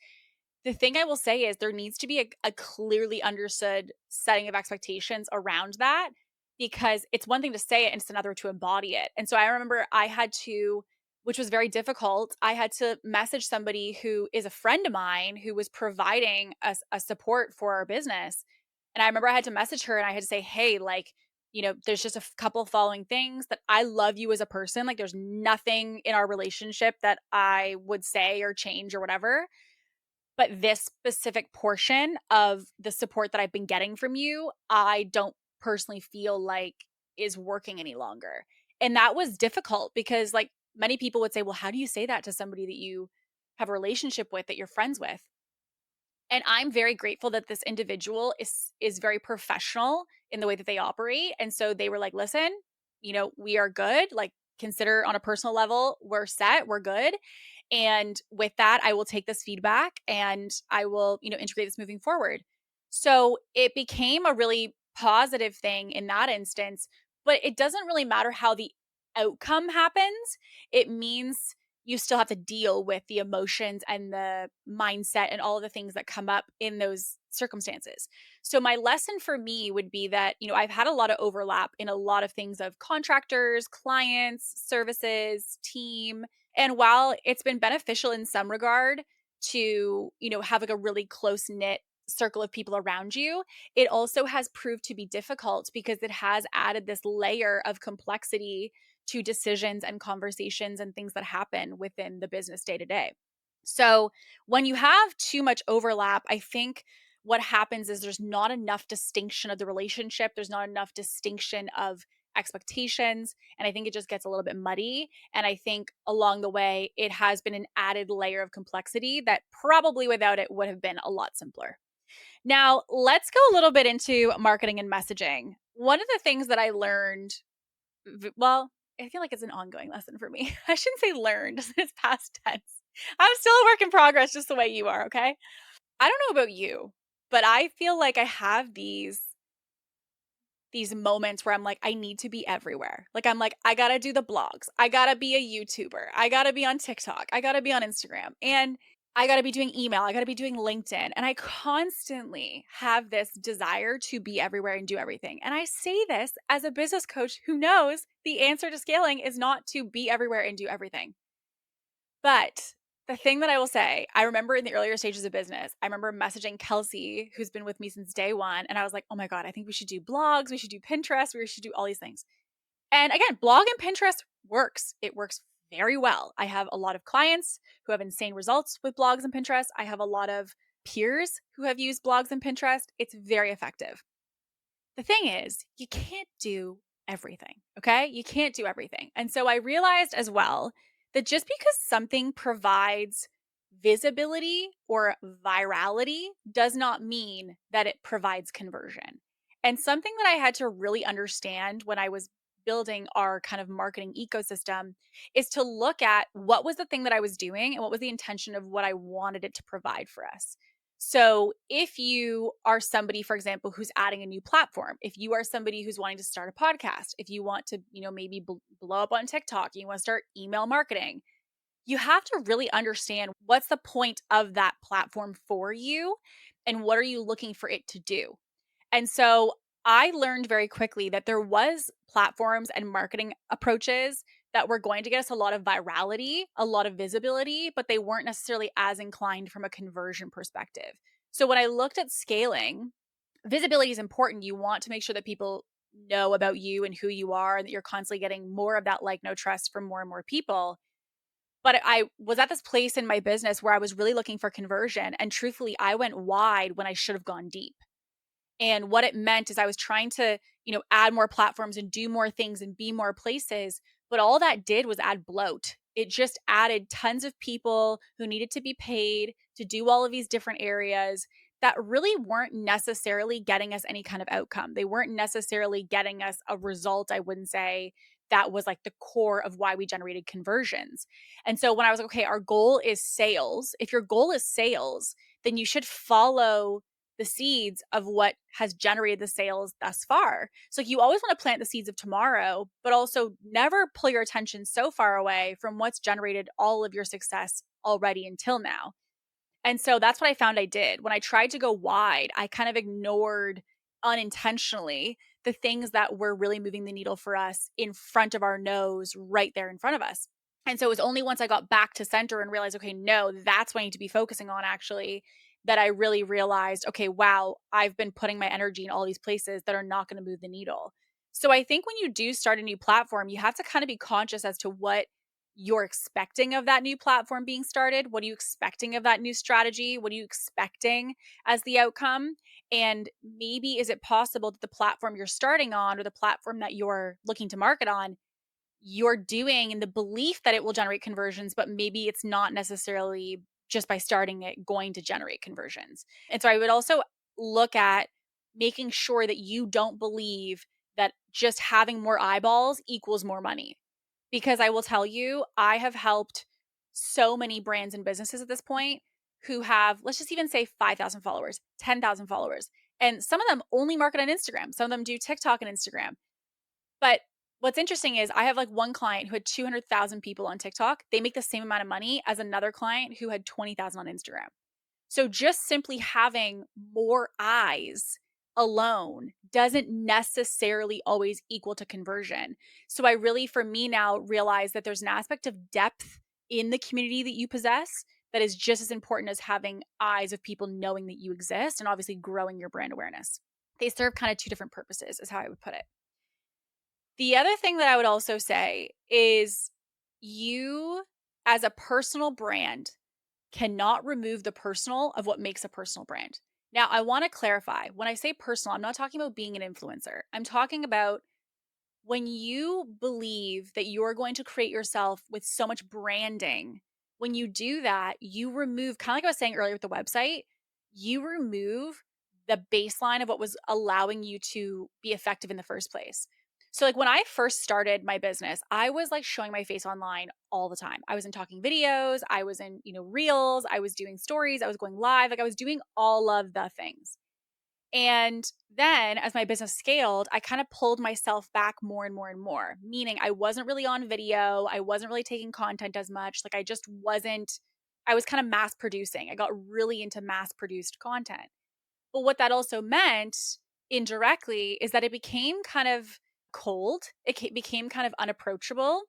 S1: the thing I will say is there needs to be a clearly understood setting of expectations around that, because it's one thing to say it and it's another to embody it. And so I remember I had to, which was very difficult, I had to message somebody who is a friend of mine who was providing us a support for our business. And I remember I had to message her and I had to say, hey, like, there's just a couple following things that I love you as a person. Like, there's nothing in our relationship that I would say or change or whatever, but this specific portion of the support that I've been getting from you, I don't personally feel like is working any longer. And that was difficult because, like, many people would say, well, how do you say that to somebody that you have a relationship with, that you're friends with? And I'm very grateful that this individual is very professional in the way that they operate. And so they were like, listen, we are good. Like, consider on a personal level, we're set, we're good. And with that, I will take this feedback and I will, integrate this moving forward. So it became a really positive thing in that instance, but it doesn't really matter how the outcome happens. It means you still have to deal with the emotions and the mindset and all of the things that come up in those circumstances. So my lesson for me would be that, I've had a lot of overlap in a lot of things of contractors, clients, services, team. And while it's been beneficial in some regard to, have like a really close knit circle of people around you, it also has proved to be difficult because it has added this layer of complexity to decisions and conversations and things that happen within the business day to day. So when you have too much overlap, I think what happens is there's not enough distinction of the relationship. There's not enough distinction of expectations. And I think it just gets a little bit muddy. And I think along the way, it has been an added layer of complexity that probably without it would have been a lot simpler. Now, let's go a little bit into marketing and messaging. One of the things that I learned, well, I feel like it's an ongoing lesson for me. I shouldn't say learned, it's past tense. I'm still a work in progress, just the way you are, okay? I don't know about you, but I feel like I have these moments where I'm like, I need to be everywhere. Like, I'm like, I gotta do the blogs. I gotta be a YouTuber. I gotta be on TikTok. I gotta be on Instagram. And I gotta be doing email. I gotta be doing LinkedIn. And I constantly have this desire to be everywhere and do everything. And I say this as a business coach who knows the answer to scaling is not to be everywhere and do everything. But the thing that I will say, I remember in the earlier stages of business, I remember messaging Kelsey, who's been with me since day one. And I was like, oh my God, I think we should do blogs. We should do Pinterest. We should do all these things. And again, blog and Pinterest works. It works very well. I have a lot of clients who have insane results with blogs and Pinterest. I have a lot of peers who have used blogs and Pinterest. It's very effective. The thing is, you can't do everything, okay? You can't do everything. And so I realized as well that just because something provides visibility or virality does not mean that it provides conversion. And something that I had to really understand when I was building our kind of marketing ecosystem is to look at what was the thing that I was doing and what was the intention of what I wanted it to provide for us. So if you are somebody, for example, who's adding a new platform, if you are somebody who's wanting to start a podcast, if you want to, maybe blow up on TikTok, you want to start email marketing, you have to really understand what's the point of that platform for you and what are you looking for it to do. And so I learned very quickly that there was platforms and marketing approaches that were going to get us a lot of virality, a lot of visibility, but they weren't necessarily as inclined from a conversion perspective. So when I looked at scaling, visibility is important. You want to make sure that people know about you and who you are and that you're constantly getting more of that like, no trust from more and more people. But I was at this place in my business where I was really looking for conversion. And truthfully, I went wide when I should have gone deep. And what it meant is I was trying to, add more platforms and do more things and be more places. But all that did was add bloat. It just added tons of people who needed to be paid to do all of these different areas that really weren't necessarily getting us any kind of outcome. They weren't necessarily getting us a result, I wouldn't say, that was like the core of why we generated conversions. And so when I was like, okay, our goal is sales. If your goal is sales, then you should follow the seeds of what has generated the sales thus far. So you always want to plant the seeds of tomorrow, but also never pull your attention so far away from what's generated all of your success already until now. And so that's what I found I did. When I tried to go wide, I kind of ignored unintentionally the things that were really moving the needle for us in front of our nose, right there in front of us. And so it was only once I got back to center and realized, okay, no, that's what I need to be focusing on actually, that I really realized, okay, wow, I've been putting my energy in all these places that are not going to move the needle. So I think when you do start a new platform, you have to kind of be conscious as to what you're expecting of that new platform being started. What are you expecting of that new strategy? What are you expecting as the outcome? And maybe is it possible that the platform you're starting on or the platform that you're looking to market on, you're doing in the belief that it will generate conversions, but maybe it's not necessarily just by starting it going to generate conversions. And so I would also look at making sure that you don't believe that just having more eyeballs equals more money. Because I will tell you, I have helped so many brands and businesses at this point who have, let's just even say 5,000 followers, 10,000 followers. And some of them only market on Instagram. Some of them do TikTok and Instagram. But what's interesting is I have like one client who had 200,000 people on TikTok. They make the same amount of money as another client who had 20,000 on Instagram. So just simply having more eyes alone doesn't necessarily always equal to conversion. So I really, for me now, realize that there's an aspect of depth in the community that you possess that is just as important as having eyes of people knowing that you exist and obviously growing your brand awareness. They serve kind of two different purposes, is how I would put it. The other thing that I would also say is you, as a personal brand, cannot remove the personal of what makes a personal brand. Now, I want to clarify when I say personal, I'm not talking about being an influencer. I'm talking about when you believe that you're going to create yourself with so much branding. When you do that, you remove, kind of like I was saying earlier with the website, you remove the baseline of what was allowing you to be effective in the first place. So like when I first started my business, I was like showing my face online all the time. I was in talking videos, I was in, reels, I was doing stories, I was going live, like I was doing all of the things. And then as my business scaled, I kind of pulled myself back more and more and more, meaning I wasn't really on video. I wasn't really taking content as much. Like I just wasn't, I was kind of mass producing. I got really into mass produced content. But what that also meant indirectly is that it became kind of cold. Became kind of unapproachable.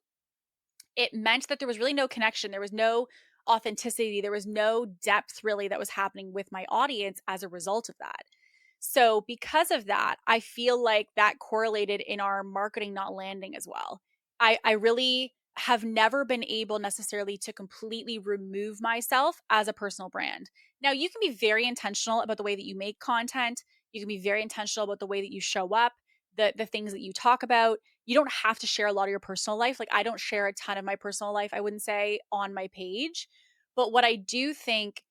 S1: It meant that there was really no connection. There was no authenticity. There was no depth really that was happening with my audience as a result of that. So, because of that, I feel like that correlated in our marketing not landing as well. I really have never been able necessarily to completely remove myself as a personal brand. Now, you can be very intentional about the way that you make content. You can be very intentional about the way that you show up, the things that you talk about. You don't have to share a lot of your personal life. Like I don't share a ton of my personal life, I wouldn't say, on my page. But what I do think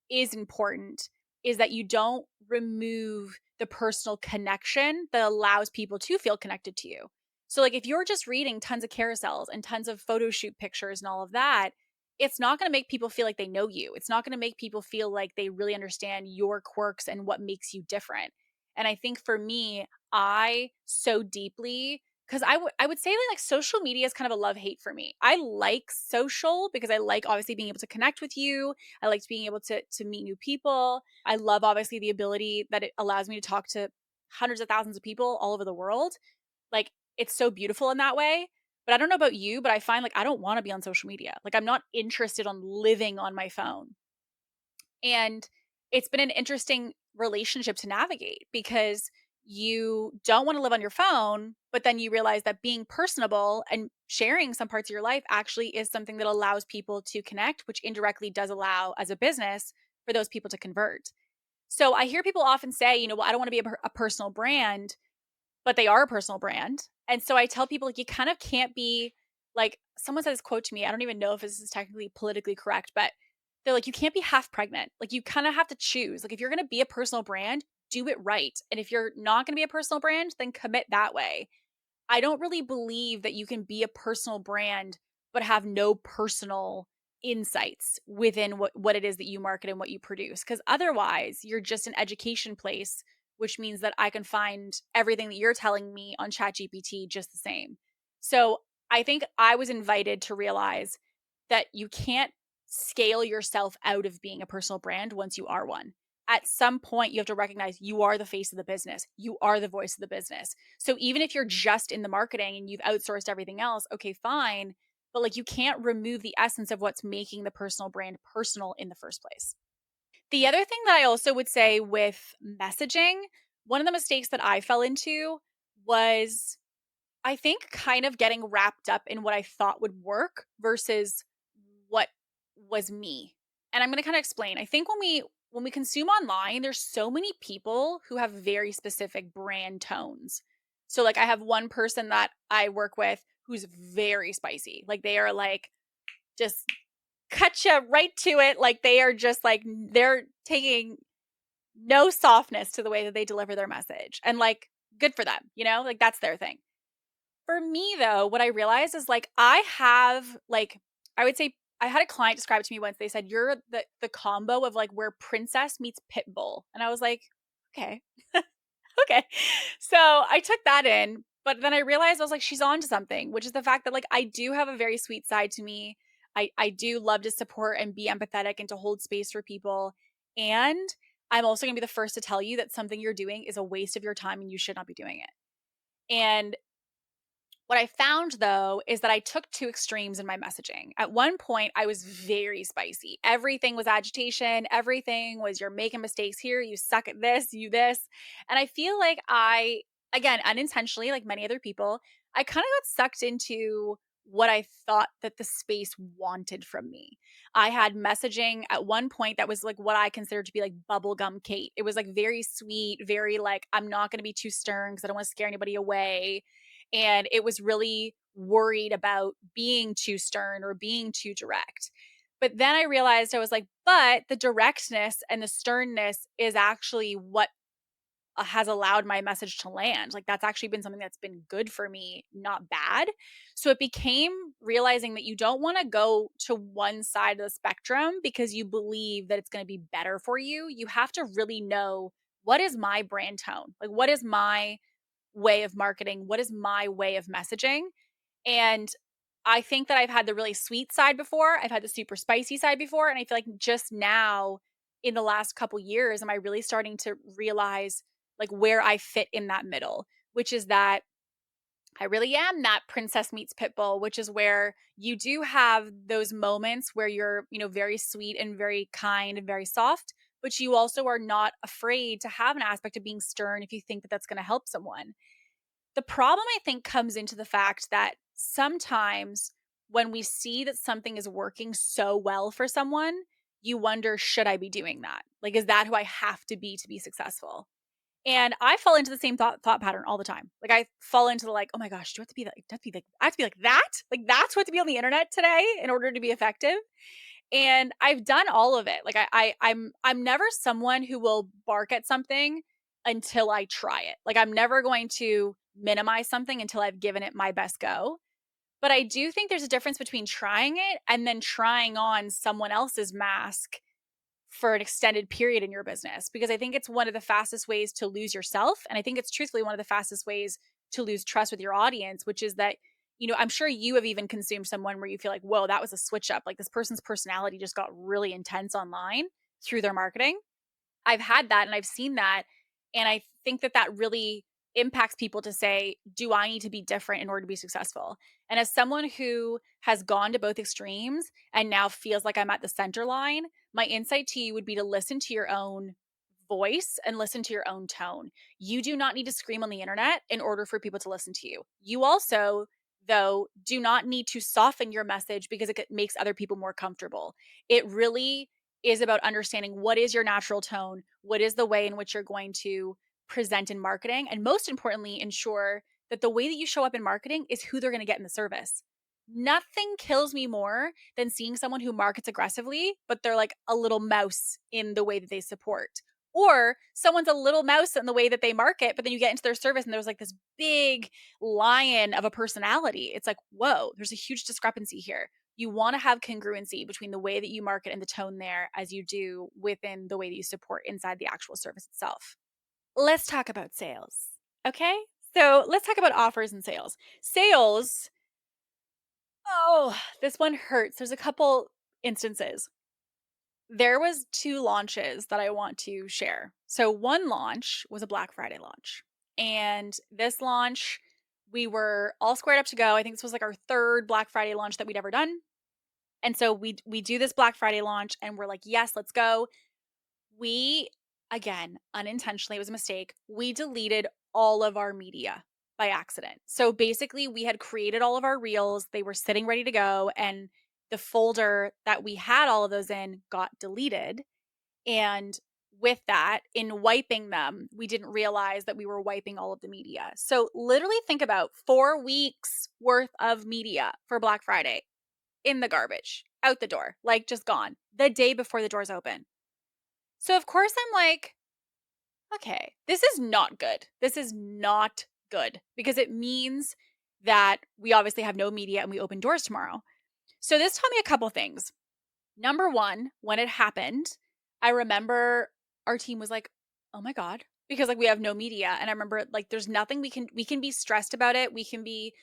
S1: is important is that you don't remove the personal connection that allows people to feel connected to you. So, like, if you're just reading tons of carousels and tons of photo shoot pictures and all of that, it's not going to make people feel like they know you. It's not going to make people feel like they really understand your quirks and what makes you different. And I think for me, I so deeply because I would say like social media is kind of a love hate for me. I like social because I like obviously being able to connect with you. I liked being able to meet new people. I love obviously the ability that it allows me to talk to hundreds of thousands of people all over the world. Like it's so beautiful in that way. But I don't know about you, but I find like I don't want to be on social media. Like I'm not interested on living on my phone. And it's been an interesting relationship to navigate because you don't want to live on your phone, but then you realize that being personable and sharing some parts of your life actually is something that allows people to connect, which indirectly does allow as a business for those people to convert. So I hear people often say, well, I don't want to be a personal brand, but they are a personal brand. And so I tell people like you kind of can't be like someone said this quote to me. I don't even know if this is technically politically correct, but they're like, you can't be half pregnant. Like you kind of have to choose. Like if you're gonna be a personal brand, do it right. And if you're not gonna be a personal brand, then commit that way. I don't really believe that you can be a personal brand but have no personal insights within what it is that you market and what you produce. Because otherwise, you're just an education place, which means that I can find everything that you're telling me on ChatGPT just the same. So I think I was invited to realize that you can't scale yourself out of being a personal brand once you are one. At some point, you have to recognize you are the face of the business. You are the voice of the business. So even if you're just in the marketing and you've outsourced everything else, okay, fine. But like you can't remove the essence of what's making the personal brand personal in the first place. The other thing that I also would say with messaging, one of the mistakes that I fell into was I think kind of getting wrapped up in what I thought would work versus what was me. And I'm going to kind of explain. I think when we consume online, there's so many people who have very specific brand tones. So like I have one person that I work with who's very spicy. Like they are like just cut you right to it. Like they are just like they're taking no softness to the way that they deliver their message. And like good for them, like that's their thing. For me though, what I realized is like I have like I would say I had a client describe it to me once. They said, "You're the combo of like where princess meets pit bull." And I was like, "Okay." Okay. So, I took that in, but then I realized I was like, she's on to something, which is the fact that like I do have a very sweet side to me. I do love to support and be empathetic and to hold space for people. And I'm also going to be the first to tell you that something you're doing is a waste of your time and you should not be doing it. And what I found though is that I took two extremes in my messaging. At one point, I was very spicy. Everything was agitation. Everything was you're making mistakes here. You suck at this, you this. And I feel like again, unintentionally, like many other people, I kind of got sucked into what I thought that the space wanted from me. I had messaging at one point that was like what I considered to be like bubblegum Kate. It was like very sweet, very like, I'm not going to be too stern because I don't want to scare anybody away, and it was really worried about being too stern or being too direct. But then I realized I was like, but the directness and the sternness is actually what has allowed my message to land. Like that's actually been something that's been good for me, not bad. So it became realizing that you don't want to go to one side of the spectrum because you believe that it's going to be better for you. You have to really know, what is my brand tone? Like what is my way of marketing? What is my way of messaging? And I think that I've had the really sweet side before. I've had the super spicy side before. And I feel like just now in the last couple years, am I really starting to realize like where I fit in that middle, which is that I really am that princess meets pitbull, which is where you do have those moments where you're, very sweet and very kind and very soft, but you also are not afraid to have an aspect of being stern if you think that that's going to help someone. The problem, I think, comes into the fact that sometimes when we see that something is working so well for someone, you wonder, should I be doing that? Like, is that who I have to be successful? And I fall into the same thought pattern all the time. Like I fall into the like, oh my gosh, do I have to be like, I have to be like that? Like that's what to be on the internet today in order to be effective. And I've done all of it. Like I'm never someone who will bark at something until I try it. Like I'm never going to minimize something until I've given it my best go. But I do think there's a difference between trying it and then trying on someone else's mask for an extended period in your business, because I think it's one of the fastest ways to lose yourself. And I think it's truthfully one of the fastest ways to lose trust with your audience, which is that, I'm sure you have even consumed someone where you feel like, whoa, that was a switch up. Like this person's personality just got really intense online through their marketing. I've had that and I've seen that. And I think that that really impacts people to say, do I need to be different in order to be successful? And as someone who has gone to both extremes and now feels like I'm at the center line, my insight to you would be to listen to your own voice and listen to your own tone. You do not need to scream on the internet in order for people to listen to you. You also, though, do not need to soften your message because it makes other people more comfortable. It really is about understanding what is your natural tone, what is the way in which you're going to present in marketing, and most importantly, ensure that the way that you show up in marketing is who they're going to get in the service. Nothing kills me more than seeing someone who markets aggressively, but they're like a little mouse in the way that they support. Or someone's a little mouse in the way that they market, but then you get into their service and there's like this big lion of a personality. It's like, whoa, there's a huge discrepancy here. You want to have congruency between the way that you market and the tone there as you do within the way that you support inside the actual service itself. Let's talk about sales. Okay. So let's talk about offers and sales. Sales, oh, this one hurts. There's a couple instances. There was two launches that I want to share. So one launch was a Black Friday launch. And this launch, we were all squared up to go. I think this was like our third Black Friday launch that we'd ever done. And so we do this Black Friday launch and we're like, yes, let's go. We, again, unintentionally, it was a mistake. We deleted all of our media by accident. So basically, we had created all of our reels, they were sitting ready to go, and the folder that we had all of those in got deleted. And with that, in wiping them, we didn't realize that we were wiping all of the media. So literally think about 4 weeks worth of media for Black Friday in the garbage, out the door, like just gone the day before the doors open. So of course I'm like, okay, this is not good. This is not good because it means that we obviously have no media and we open doors tomorrow. So this taught me a couple things. Number one, when it happened, I remember our team was like, "Oh my God," because like we have no media. And I remember like there's nothing we can be stressed about it. We can be,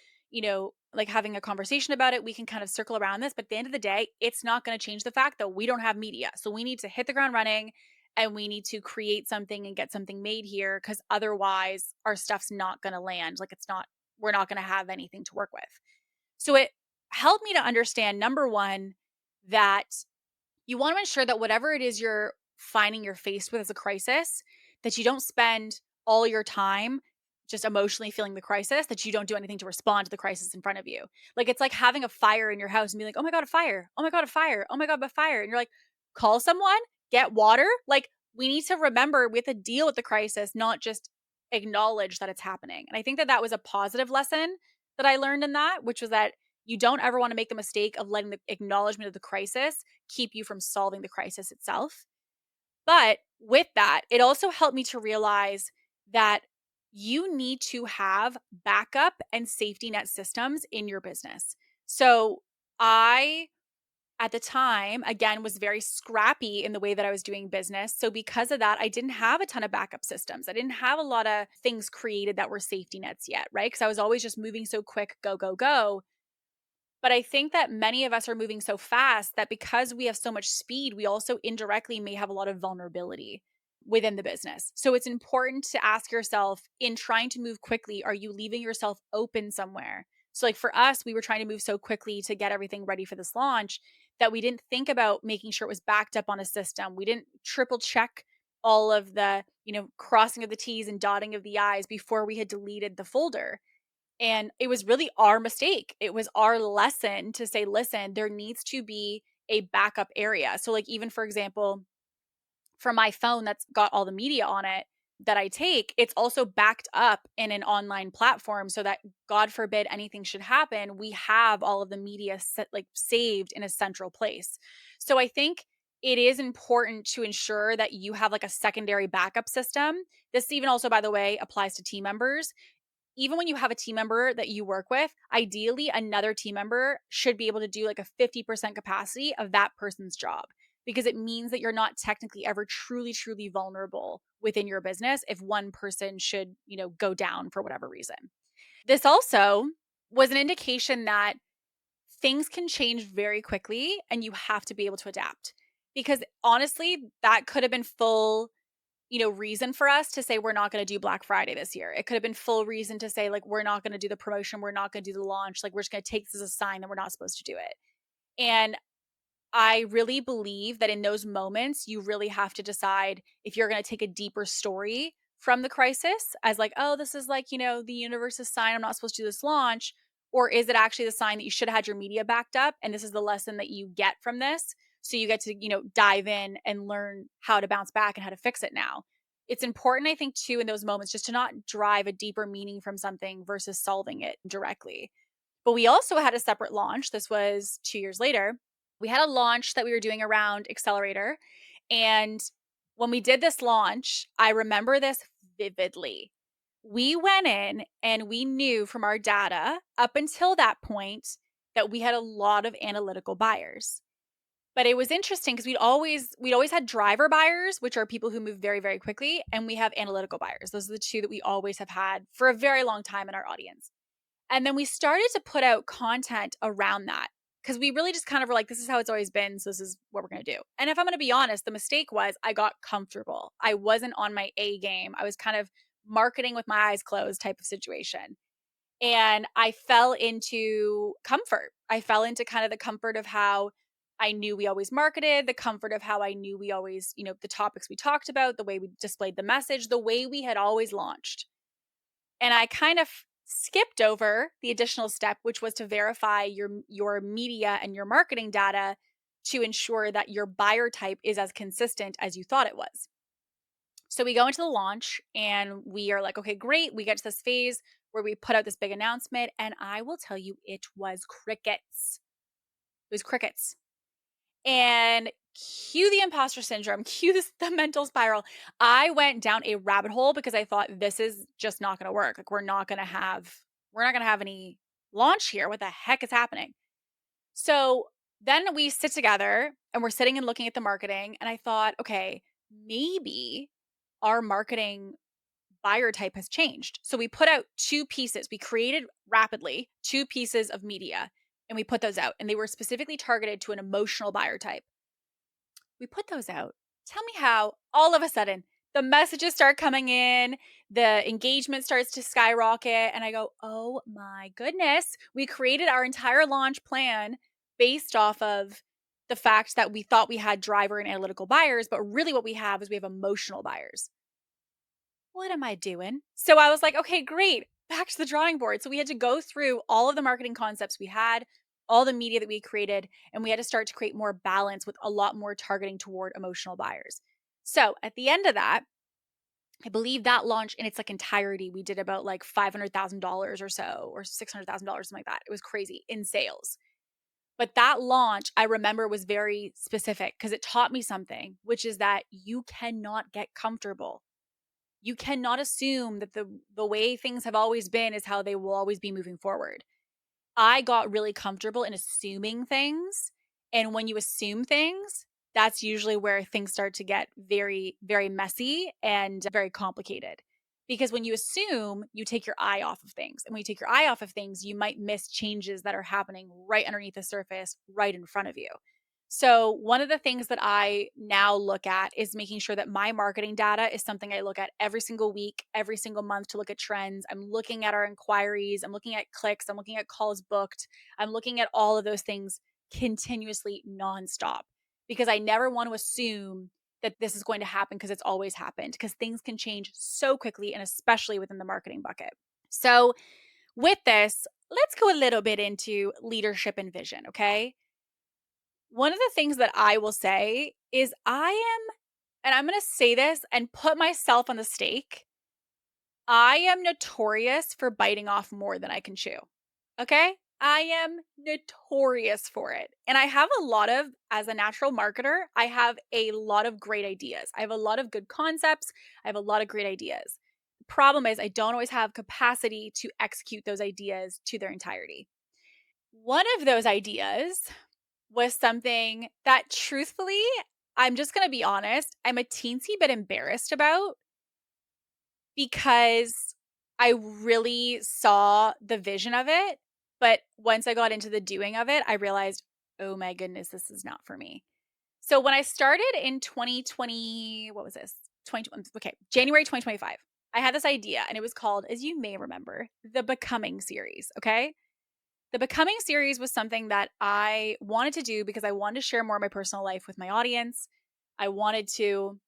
S1: like having a conversation about it. We can kind of circle around this, but at the end of the day, it's not going to change the fact that we don't have media. So we need to hit the ground running and we need to create something and get something made here because otherwise our stuff's not going to land. Like we're not going to have anything to work with. So it helped me to understand number one, that you want to ensure that whatever it is you're finding you're faced with as a crisis, that you don't spend all your time just emotionally feeling the crisis, that you don't do anything to respond to the crisis in front of you. Like it's like having a fire in your house and be like, "Oh my God, a fire. Oh my God, a fire. Oh my God, a fire." And you're like, call someone, get water. Like we need to remember we have to deal with the crisis, not just acknowledge that it's happening. And I think that that was a positive lesson that I learned in that, which was that you don't ever want to make the mistake of letting the acknowledgement of the crisis keep you from solving the crisis itself. But with that, it also helped me to realize that you need to have backup and safety net systems in your business. So I, at the time, again, was very scrappy in the way that I was doing business. So because of that, I didn't have a ton of backup systems. I didn't have a lot of things created that were safety nets yet, right? Because I was always just moving so quick, go, go, go. But I think that many of us are moving so fast that because we have so much speed, we also indirectly may have a lot of vulnerability within the business. So it's important to ask yourself, in trying to move quickly, are you leaving yourself open somewhere? So, like for us, we were trying to move so quickly to get everything ready for this launch that we didn't think about making sure it was backed up on a system. We didn't triple check all of the, crossing of the T's and dotting of the I's before we had deleted the folder. And it was really our mistake. It was our lesson to say, listen, there needs to be a backup area. So, like, even for example, for my phone that's got all the media on it that I take, it's also backed up in an online platform so that God forbid anything should happen, we have all of the media saved in a central place. So I think it is important to ensure that you have like a secondary backup system. This even also, by the way, applies to team members. Even when you have a team member that you work with, ideally another team member should be able to do like a 50% capacity of that person's job, because it means that you're not technically ever truly, truly vulnerable within your business if one person should, go down for whatever reason. This also was an indication that things can change very quickly and you have to be able to adapt. Because honestly, that could have been full reason for us to say we're not going to do Black Friday this year. It could have been full reason to say like we're not going to do the promotion, we're not going to do the launch, like we're just going to take this as a sign that we're not supposed to do it. And I really believe that in those moments you really have to decide if you're going to take a deeper story from the crisis as like, oh, this is like, the universe's sign I'm not supposed to do this launch, or is it actually the sign that you should have had your media backed up and this is the lesson that you get from this? So you get to, dive in and learn how to bounce back and how to fix it now. It's important, I think, too, in those moments, just to not drive a deeper meaning from something versus solving it directly. But we also had a separate launch. This was 2 years later. We had a launch that we were doing around Accelerator. And when we did this launch, I remember this vividly. We went in and we knew from our data up until that point that we had a lot of analytical buyers. But it was interesting because we'd always had driver buyers, which are people who move very, very quickly, and we have analytical buyers. Those are the two that we always have had for a very long time in our audience. And then we started to put out content around that because we really just kind of were like, this is how it's always been. So this is what we're going to do. And if I'm going to be honest, the mistake was I got comfortable. I wasn't on my A game. I was kind of marketing with my eyes closed type of situation. And I fell into comfort. I fell into kind of the comfort of how I knew we always marketed, the comfort of how I knew we always, the topics we talked about, the way we displayed the message, the way we had always launched. And I kind of skipped over the additional step, which was to verify your media and your marketing data to ensure that your buyer type is as consistent as you thought it was. So we go into the launch and we are like, okay, great. We get to this phase where we put out this big announcement. And I will tell you, it was crickets. It was crickets. And cue the imposter syndrome, cue the mental spiral. I went down a rabbit hole because I thought this is just not going to work. Like we're not going to have We're not going to have any launch here. What the heck is happening? So then we sit together and we're sitting and looking at the marketing. And I thought, okay, maybe our marketing buyer type has changed. So we put out two pieces. We created rapidly two pieces of media and we put those out. And they were specifically targeted to an emotional buyer type. We put those out. Tell me how all of a sudden the messages start coming in, the engagement starts to skyrocket. And I go, oh my goodness, we created our entire launch plan based off of the fact that we thought we had driver and analytical buyers, but really what we have is we have emotional buyers. What am I doing? So I was like, okay, great. Back to the drawing board. So we had to go through all of the marketing concepts we had, all the media that we created, and we had to start to create more balance with a lot more targeting toward emotional buyers. So at the end of that, I believe that launch in its like entirety, we did about like $500,000 or so, or $600,000, something like that. It was crazy in sales. But that launch, I remember, was very specific because it taught me something, which is that you cannot get comfortable. You cannot assume that the way things have always been is how they will always be moving forward. I got really comfortable in assuming things. And when you assume things, that's usually where things start to get very, very messy and very complicated. Because when you assume, you take your eye off of things. And when you take your eye off of things, you might miss changes that are happening right underneath the surface, right in front of you. So, one of the things that I now look at is making sure that my marketing data is something I look at every single week, every single month to look at trends. I'm looking at our inquiries, I'm looking at clicks, I'm looking at calls booked, I'm looking at all of those things continuously nonstop because I never want to assume that this is going to happen because it's always happened because things can change so quickly and especially within the marketing bucket. So, with this, let's go a little bit into leadership and vision, okay? One of the things that I will say is and I'm going to say this and put myself on the stake. I am notorious for biting off more than I can chew. Okay? I am notorious for it. And I have as a natural marketer, I have a lot of great ideas. I have a lot of good concepts. I have a lot of great ideas. The problem is, I don't always have capacity to execute those ideas to their entirety. One of those ideas was something that truthfully, I'm just going to be honest, I'm a teensy bit embarrassed about because I really saw the vision of it. But once I got into the doing of it, I realized, oh my goodness, this is not for me. So when I started in 2020, what was this? January 2025, I had this idea and it was called, as you may remember, the Becoming series. Okay. The Becoming series was something that I wanted to do because I wanted to share more of my personal life with my audience. I wanted to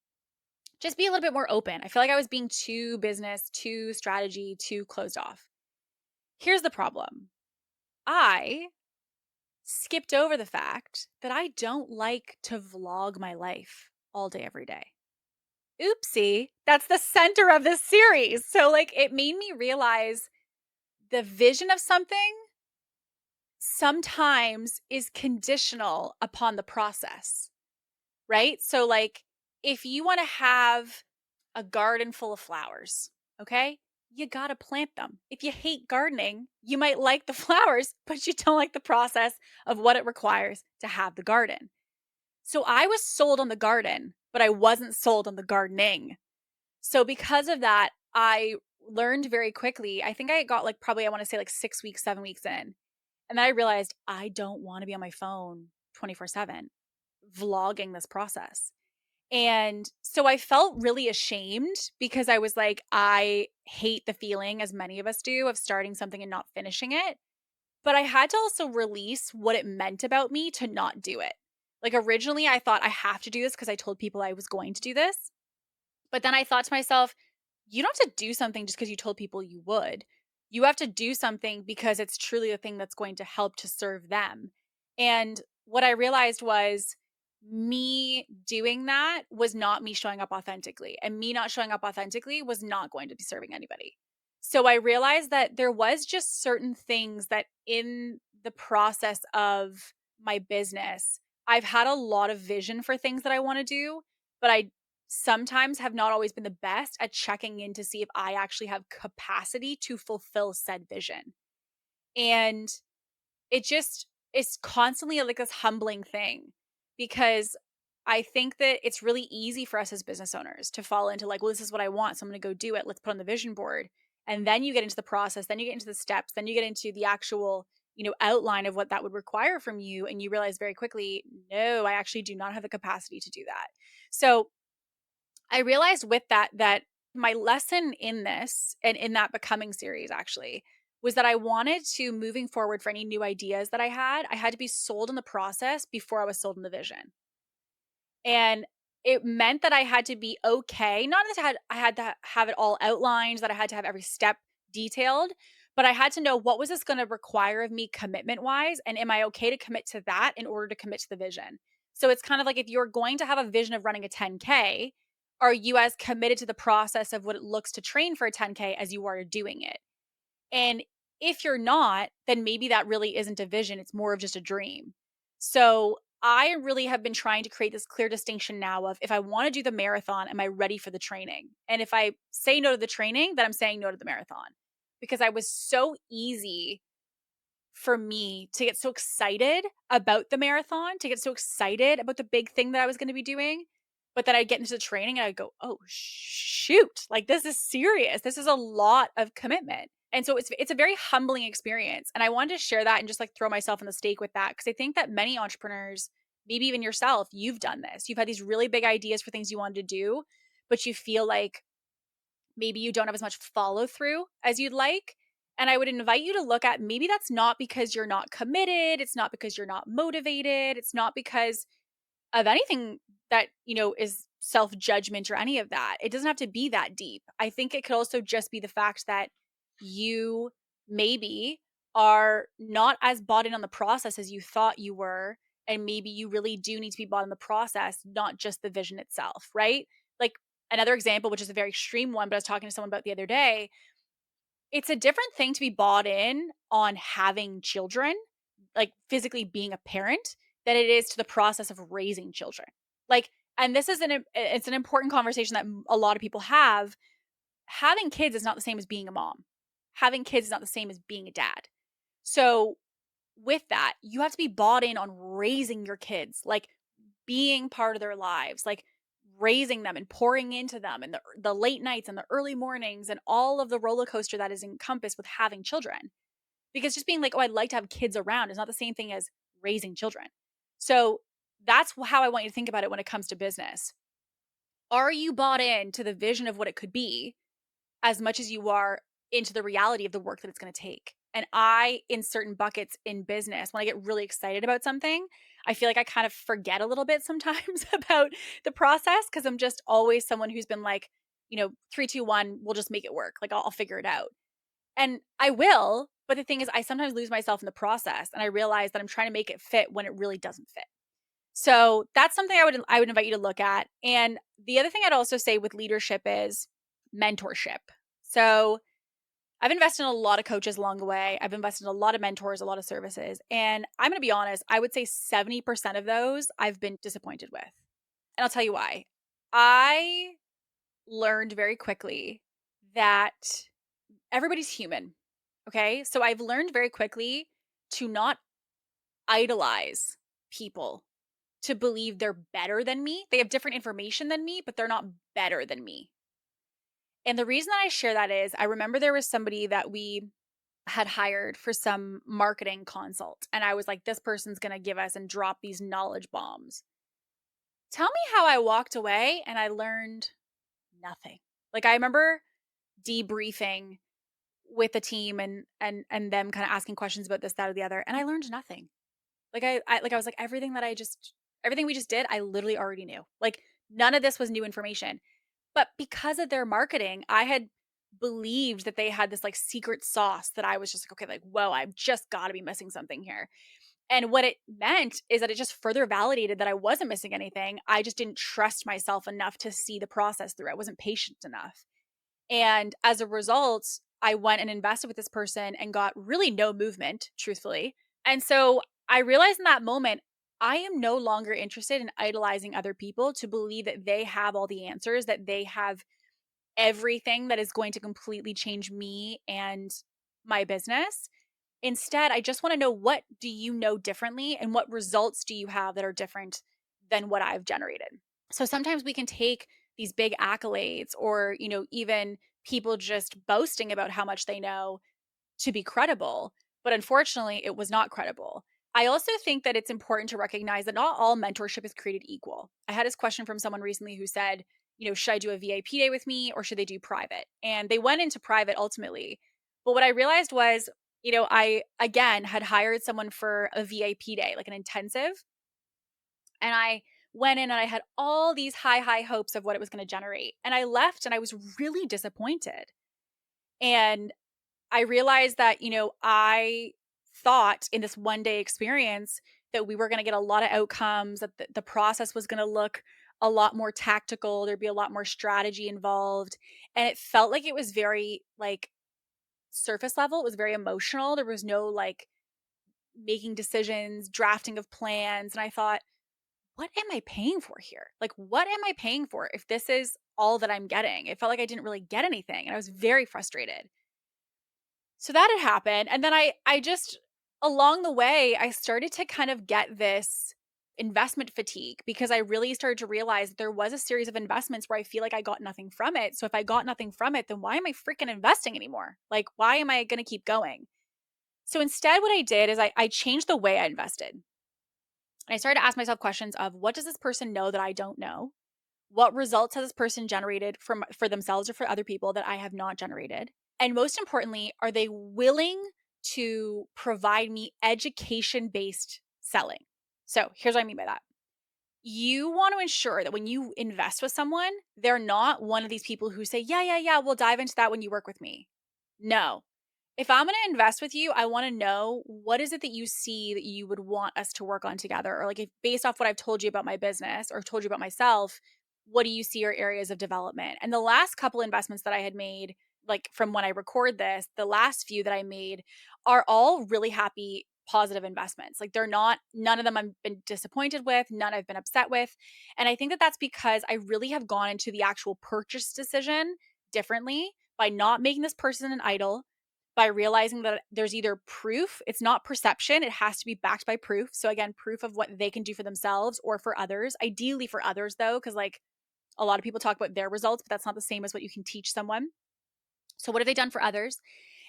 S1: just be a little bit more open. I feel like I was being too business, too strategy, too closed off. Here's the problem. I skipped over the fact that I don't like to vlog my life all day, every day. Oopsie, that's the center of this series. So, like, it made me realize the vision of something sometimes is conditional upon the process, right? So, like, if you want to have a garden full of flowers, okay, you got to plant them. If you hate gardening, you might like the flowers, but you don't like the process of what it requires to have the garden. So, I was sold on the garden, but I wasn't sold on the gardening. So, because of that, I learned very quickly. I think I got like probably, I want to say like 6 weeks, 7 weeks in. And then I realized I don't want to be on my phone 24/7 vlogging this process. And so I felt really ashamed because I was like, I hate the feeling, as many of us do, of starting something and not finishing it. But I had to also release what it meant about me to not do it. Like originally, I thought I have to do this because I told people I was going to do this. But then I thought to myself, you don't have to do something just because you told people you would. You have to do something because it's truly the thing that's going to help to serve them. And what I realized was me doing that was not me showing up authentically. And me not showing up authentically was not going to be serving anybody. So I realized that there was just certain things that in the process of my business, I've had a lot of vision for things that I want to do, but I sometimes have not always been the best at checking in to see if I actually have capacity to fulfill said vision. And it just is constantly like this humbling thing because I think that it's really easy for us as business owners to fall into like, well, this is what I want. So I'm going to go do it. Let's put on the vision board. And then you get into the process, then you get into the steps, then you get into the actual, outline of what that would require from you. And you realize very quickly, no, I actually do not have the capacity to do that. So I realized with that my lesson in this and in that becoming series actually was that I wanted to moving forward for any new ideas that I had to be sold in the process before I was sold in the vision. And it meant that I had to be okay, not that I had to have it all outlined, that I had to have every step detailed, but I had to know what was this going to require of me commitment-wise, and am I okay to commit to that in order to commit to the vision? So it's kind of like if you're going to have a vision of running a 10K, are you as committed to the process of what it looks to train for a 10K as you are to doing it? And if you're not, then maybe that really isn't a vision. It's more of just a dream. So I really have been trying to create this clear distinction now of if I want to do the marathon, am I ready for the training? And if I say no to the training, then I'm saying no to the marathon because I was so easy for me to get so excited about the marathon, to get so excited about the big thing that I was going to be doing. But then I'd get into the training and I'd go, oh, shoot, like this is serious. This is a lot of commitment. And so it's a very humbling experience. And I wanted to share that and just like throw myself on the stake with that. Cause I think that many entrepreneurs, maybe even yourself, you've done this. You've had these really big ideas for things you wanted to do, but you feel like maybe you don't have as much follow through as you'd like. And I would invite you to look at maybe that's not because you're not committed. It's not because you're not motivated. It's not because of anything that, is self judgment or any of that. It doesn't have to be that deep. I think it could also just be the fact that you maybe are not as bought in on the process as you thought you were. And maybe you really do need to be bought in the process, not just the vision itself, right? Like another example, which is a very extreme one, but I was talking to someone about the other day. It's a different thing to be bought in on having children, like physically being a parent, than it is to the process of raising children. Like, and this is it's an important conversation that a lot of people have. Having kids is not the same as being a mom. Having kids is not the same as being a dad. So with that, you have to be bought in on raising your kids, like being part of their lives, like raising them and pouring into them and the late nights and the early mornings and all of the roller coaster that is encompassed with having children. Because just being like, oh, I'd like to have kids around is not the same thing as raising children. So that's how I want you to think about it when it comes to business. Are you bought in to the vision of what it could be as much as you are into the reality of the work that it's going to take? And I, in certain buckets in business, when I get really excited about something, I feel like I kind of forget a little bit sometimes about the process because I'm just always someone who's been like, 3, 2, 1, we'll just make it work. Like I'll figure it out. And I will. But the thing is, I sometimes lose myself in the process and I realize that I'm trying to make it fit when it really doesn't fit. So that's something I would invite you to look at. And the other thing I'd also say with leadership is mentorship. So I've invested in a lot of coaches along the way. I've invested in a lot of mentors, a lot of services. And I'm going to be honest, I would say 70% of those I've been disappointed with. And I'll tell you why. I learned very quickly that everybody's human. Okay. So I've learned very quickly to not idolize people, to believe they're better than me. They have different information than me, but they're not better than me. And the reason that I share that is I remember there was somebody that we had hired for some marketing consult. And I was like, this person's going to give us and drop these knowledge bombs. Tell me how I walked away and I learned nothing. Like I remember debriefing with the team and them kind of asking questions about this, that, or the other. And I learned nothing. Like I was like, everything we just did, I literally already knew. Like none of this was new information. But because of their marketing, I had believed that they had this like secret sauce that I was just like, okay, like, whoa, I've just got to be missing something here. And what it meant is that it just further validated that I wasn't missing anything. I just didn't trust myself enough to see the process through. I wasn't patient enough. And as a result, I went and invested with this person and got really no movement, truthfully. And so I realized in that moment, I am no longer interested in idolizing other people to believe that they have all the answers, that they have everything that is going to completely change me and my business. Instead, I just want to know, what do you know differently and what results do you have that are different than what I've generated? So sometimes we can take these big accolades or, even people just boasting about how much they know to be credible, but unfortunately, it was not credible. I also think that it's important to recognize that not all mentorship is created equal. I had this question from someone recently who said, should I do a VIP day with me or should they do private? And they went into private ultimately. But what I realized was, I again had hired someone for a VIP day, like an intensive, and I went in and I had all these high hopes of what it was going to generate. And I left and I was really disappointed. And I realized that, I thought in this one day experience that we were going to get a lot of outcomes, that the process was going to look a lot more tactical. There'd be a lot more strategy involved. And it felt like it was very like surface level. It was very emotional. There was no like making decisions, drafting of plans. And I thought, what am I paying for here? Like, what am I paying for if this is all that I'm getting? It felt like I didn't really get anything. And I was very frustrated. So that had happened, and then I just along the way, I started to kind of get this investment fatigue because I really started to realize that there was a series of investments where I feel like I got nothing from it. So if I got nothing from it, then why am I freaking investing anymore? Like, why am I going to keep going? So instead, what I did is I changed the way I invested. And I started to ask myself questions of, what does this person know that I don't know? What results has this person generated for themselves or for other people that I have not generated? And most importantly, are they willing to provide me education-based selling? So here's what I mean by that. You want to ensure that when you invest with someone, they're not one of these people who say, yeah, we'll dive into that when you work with me. No, if I'm going to invest with you, I want to know, what is it that you see that you would want us to work on together? Or like, if based off what I've told you about my business or told you about myself, what do you see are areas of development? And the last couple investments that I had made, like from when I record this, the last few that I made are all really happy, positive investments. Like, they're not, none of them I've been disappointed with, none I've been upset with. And I think that that's because I really have gone into the actual purchase decision differently by not making this person an idol, by realizing that there's either proof, it's not perception, it has to be backed by proof. So again, proof of what they can do for themselves or for others, ideally for others though, because like a lot of people talk about their results, but that's not the same as what you can teach someone. So what have they done for others?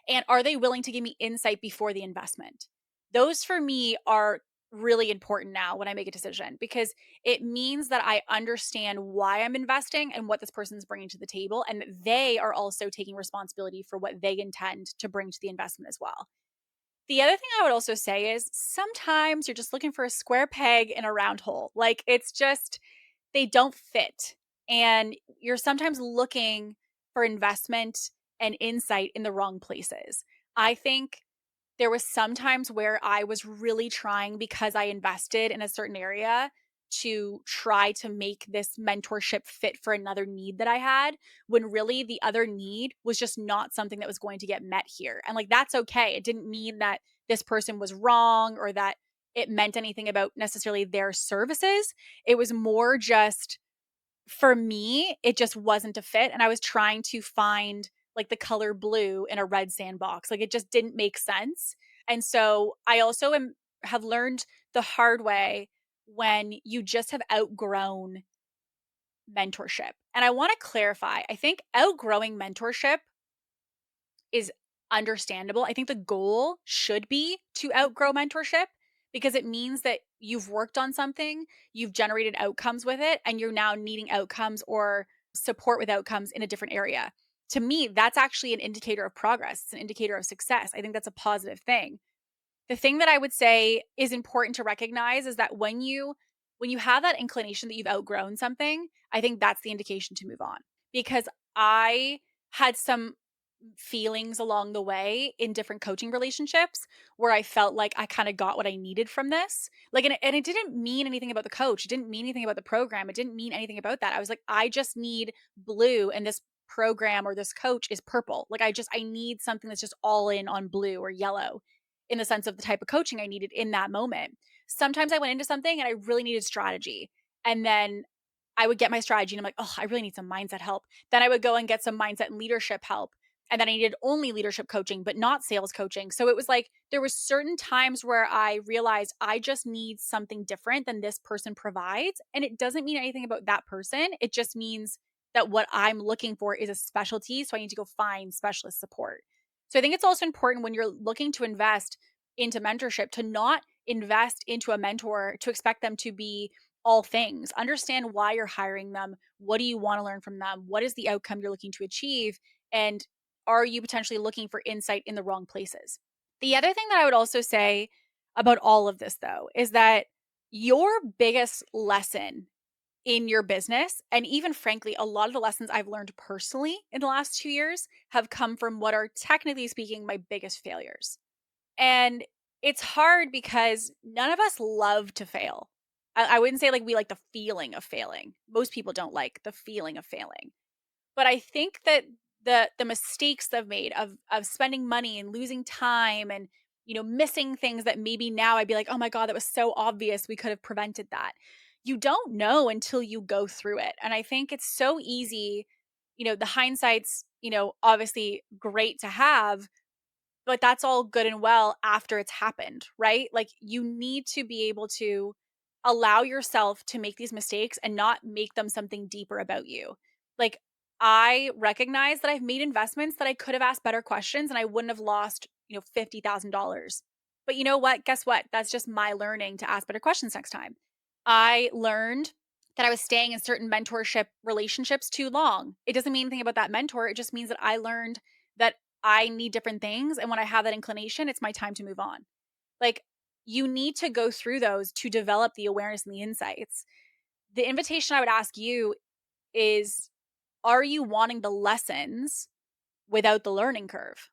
S1: And are they willing to give me insight before the investment? Those for me are really important now when I make a decision, because it means that I understand why I'm investing and what this person's bringing to the table. And they are also taking responsibility for what they intend to bring to the investment as well. The other thing I would also say is, sometimes you're just looking for a square peg in a round hole. Like, it's just, they don't fit. And you're sometimes looking for investment and insight in the wrong places. I think there was some times where I was really trying, because I invested in a certain area, to try to make this mentorship fit for another need that I had, when really the other need was just not something that was going to get met here. And like, that's okay. It didn't mean that this person was wrong or that it meant anything about necessarily their services. It was more just, for me, it just wasn't a fit. And I was trying to find like the color blue in a red sandbox. Like, it just didn't make sense. And so I also have learned the hard way, when you just have outgrown mentorship. And I want to clarify, I think outgrowing mentorship is understandable. I think the goal should be to outgrow mentorship, because it means that you've worked on something, you've generated outcomes with it, and you're now needing outcomes or support with outcomes in a different area. To me, that's actually an indicator of progress. It's an indicator of success. I think that's a positive thing. The thing that I would say is important to recognize is that when you have that inclination that you've outgrown something, I think that's the indication to move on. Because I had some feelings along the way in different coaching relationships where I felt like I kind of got what I needed from this. Like, and it didn't mean anything about the coach. It didn't mean anything about the program. It didn't mean anything about that. I was like, I just need blue, and this program or this coach is purple. Like, I need something that's just all in on blue or yellow, in the sense of the type of coaching I needed in that moment. Sometimes I went into something and I really needed strategy. And then I would get my strategy and I'm like, oh, I really need some mindset help. Then I would go and get some mindset and leadership help. And then I needed only leadership coaching, but not sales coaching. So it was like there was certain times where I realized I just need something different than this person provides. And it doesn't mean anything about that person. It just means that what I'm looking for is a specialty. So I need to go find specialist support. So I think it's also important when you're looking to invest into mentorship to not invest into a mentor to expect them to be all things. Understand why you're hiring them. What do you want to learn from them? What is the outcome you're looking to achieve? And are you potentially looking for insight in the wrong places? The other thing that I would also say about all of this, though, is that your biggest lesson in your business, and even frankly, a lot of the lessons I've learned personally in the last 2 years have come from what are technically speaking my biggest failures. And it's hard because none of us love to fail. I wouldn't say like we like the feeling of failing. Most people don't like the feeling of failing. But I think that the mistakes they've made of spending money and losing time and missing things that maybe now I'd be like, oh my God, that was so obvious. We could have prevented that. You don't know until you go through it. And I think it's so easy, the hindsight's, obviously great to have, but that's all good and well after it's happened, right? Like you need to be able to allow yourself to make these mistakes and not make them something deeper about you. Like I recognize that I've made investments that I could have asked better questions and I wouldn't have lost, $50,000. But you know what? Guess what? That's just my learning to ask better questions next time. I learned that I was staying in certain mentorship relationships too long. It doesn't mean anything about that mentor. It just means that I learned that I need different things. And when I have that inclination, it's my time to move on. Like you need to go through those to develop the awareness and the insights. The invitation I would ask you is, are you wanting the lessons without the learning curve?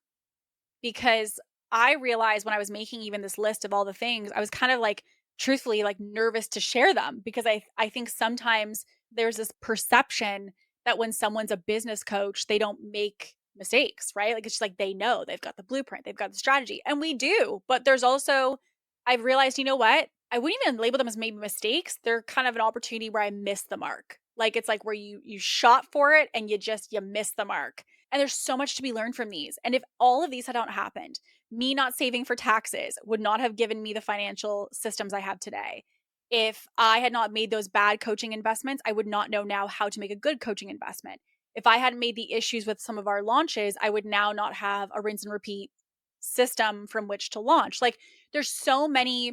S1: Because I realized when I was making even this list of all the things, I was kind of like truthfully like nervous to share them because I think sometimes there's this perception that when someone's a business coach, they don't make mistakes, right? Like it's just like they know they've got the blueprint, they've got the strategy, and we do. But there's also I've realized, you know what? I wouldn't even label them as maybe mistakes. They're kind of an opportunity where I missed the mark. Like it's like where you shot for it and you missed the mark. And there's so much to be learned from these. And if all of these had not happened, me not saving for taxes would not have given me the financial systems I have today. If I had not made those bad coaching investments, I would not know now how to make a good coaching investment. If I hadn't made the issues with some of our launches, I would now not have a rinse and repeat system from which to launch. Like there's so many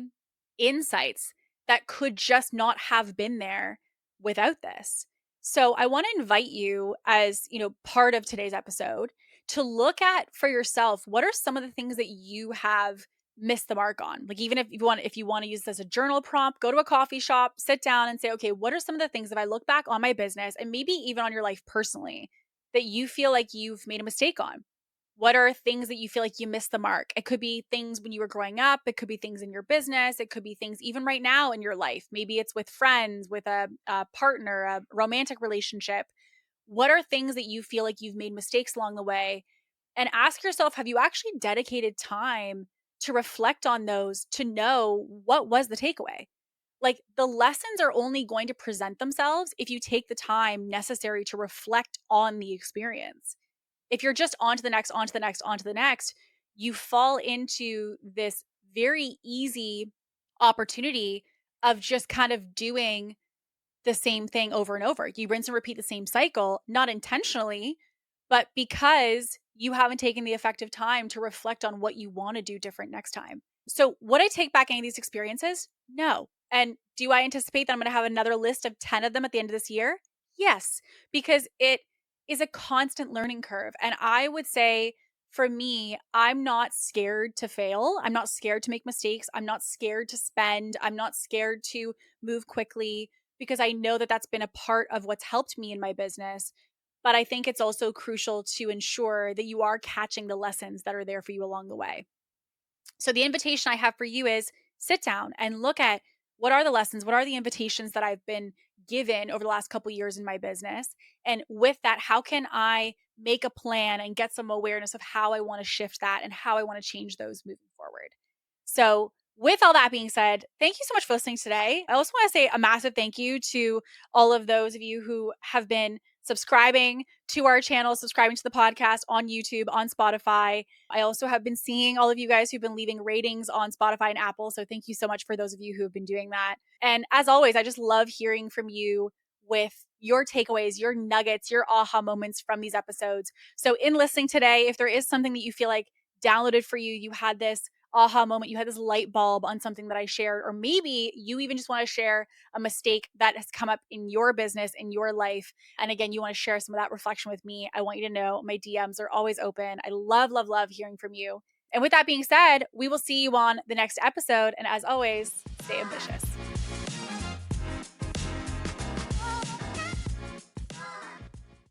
S1: insights that could just not have been there without this. So I want to invite you as, part of today's episode to look at for yourself, what are some of the things that you have missed the mark on? Like even if you want to use this as a journal prompt, go to a coffee shop, sit down and say, okay, what are some of the things that I look back on my business and maybe even on your life personally that you feel like you've made a mistake on? What are things that you feel like you missed the mark? It could be things when you were growing up. It could be things in your business. It could be things even right now in your life. Maybe it's with friends, with a partner, a romantic relationship. What are things that you feel like you've made mistakes along the way? And ask yourself, have you actually dedicated time to reflect on those to know what was the takeaway? Like the lessons are only going to present themselves if you take the time necessary to reflect on the experience. If you're just on to the next, on to the next, on to the next, you fall into this very easy opportunity of just kind of doing the same thing over and over. You rinse and repeat the same cycle, not intentionally, but because you haven't taken the effective time to reflect on what you want to do different next time. So, would I take back any of these experiences? No. And do I anticipate that I'm going to have another list of 10 of them at the end of this year? Yes, because it is a constant learning curve. And I would say for me, I'm not scared to fail. I'm not scared to make mistakes. I'm not scared to spend. I'm not scared to move quickly because I know that that's been a part of what's helped me in my business. But I think it's also crucial to ensure that you are catching the lessons that are there for you along the way. So the invitation I have for you is sit down and look at what are the lessons, what are the invitations that I've been given over the last couple years in my business? And with that, how can I make a plan and get some awareness of how I want to shift that and how I want to change those moving forward? So With all that being said, thank you so much for listening today. I also want to say a massive thank you to all of those of you who have been subscribing to our channel, subscribing to the podcast on YouTube, on Spotify. I also have been seeing all of you guys who've been leaving ratings on Spotify and Apple. So thank you so much for those of you who have been doing that. And as always, I just love hearing from you with your takeaways, your nuggets, your aha moments from these episodes. So in listening today, if there is something that you feel like downloaded for you, you had this aha moment, you had this light bulb on something that I shared, or maybe you even just want to share a mistake that has come up in your business, in your life. And again, you want to share some of that reflection with me. I want you to know my DMs are always open. I love, love, love hearing from you. And with that being said, we will see you on the next episode. And as always, stay ambitious.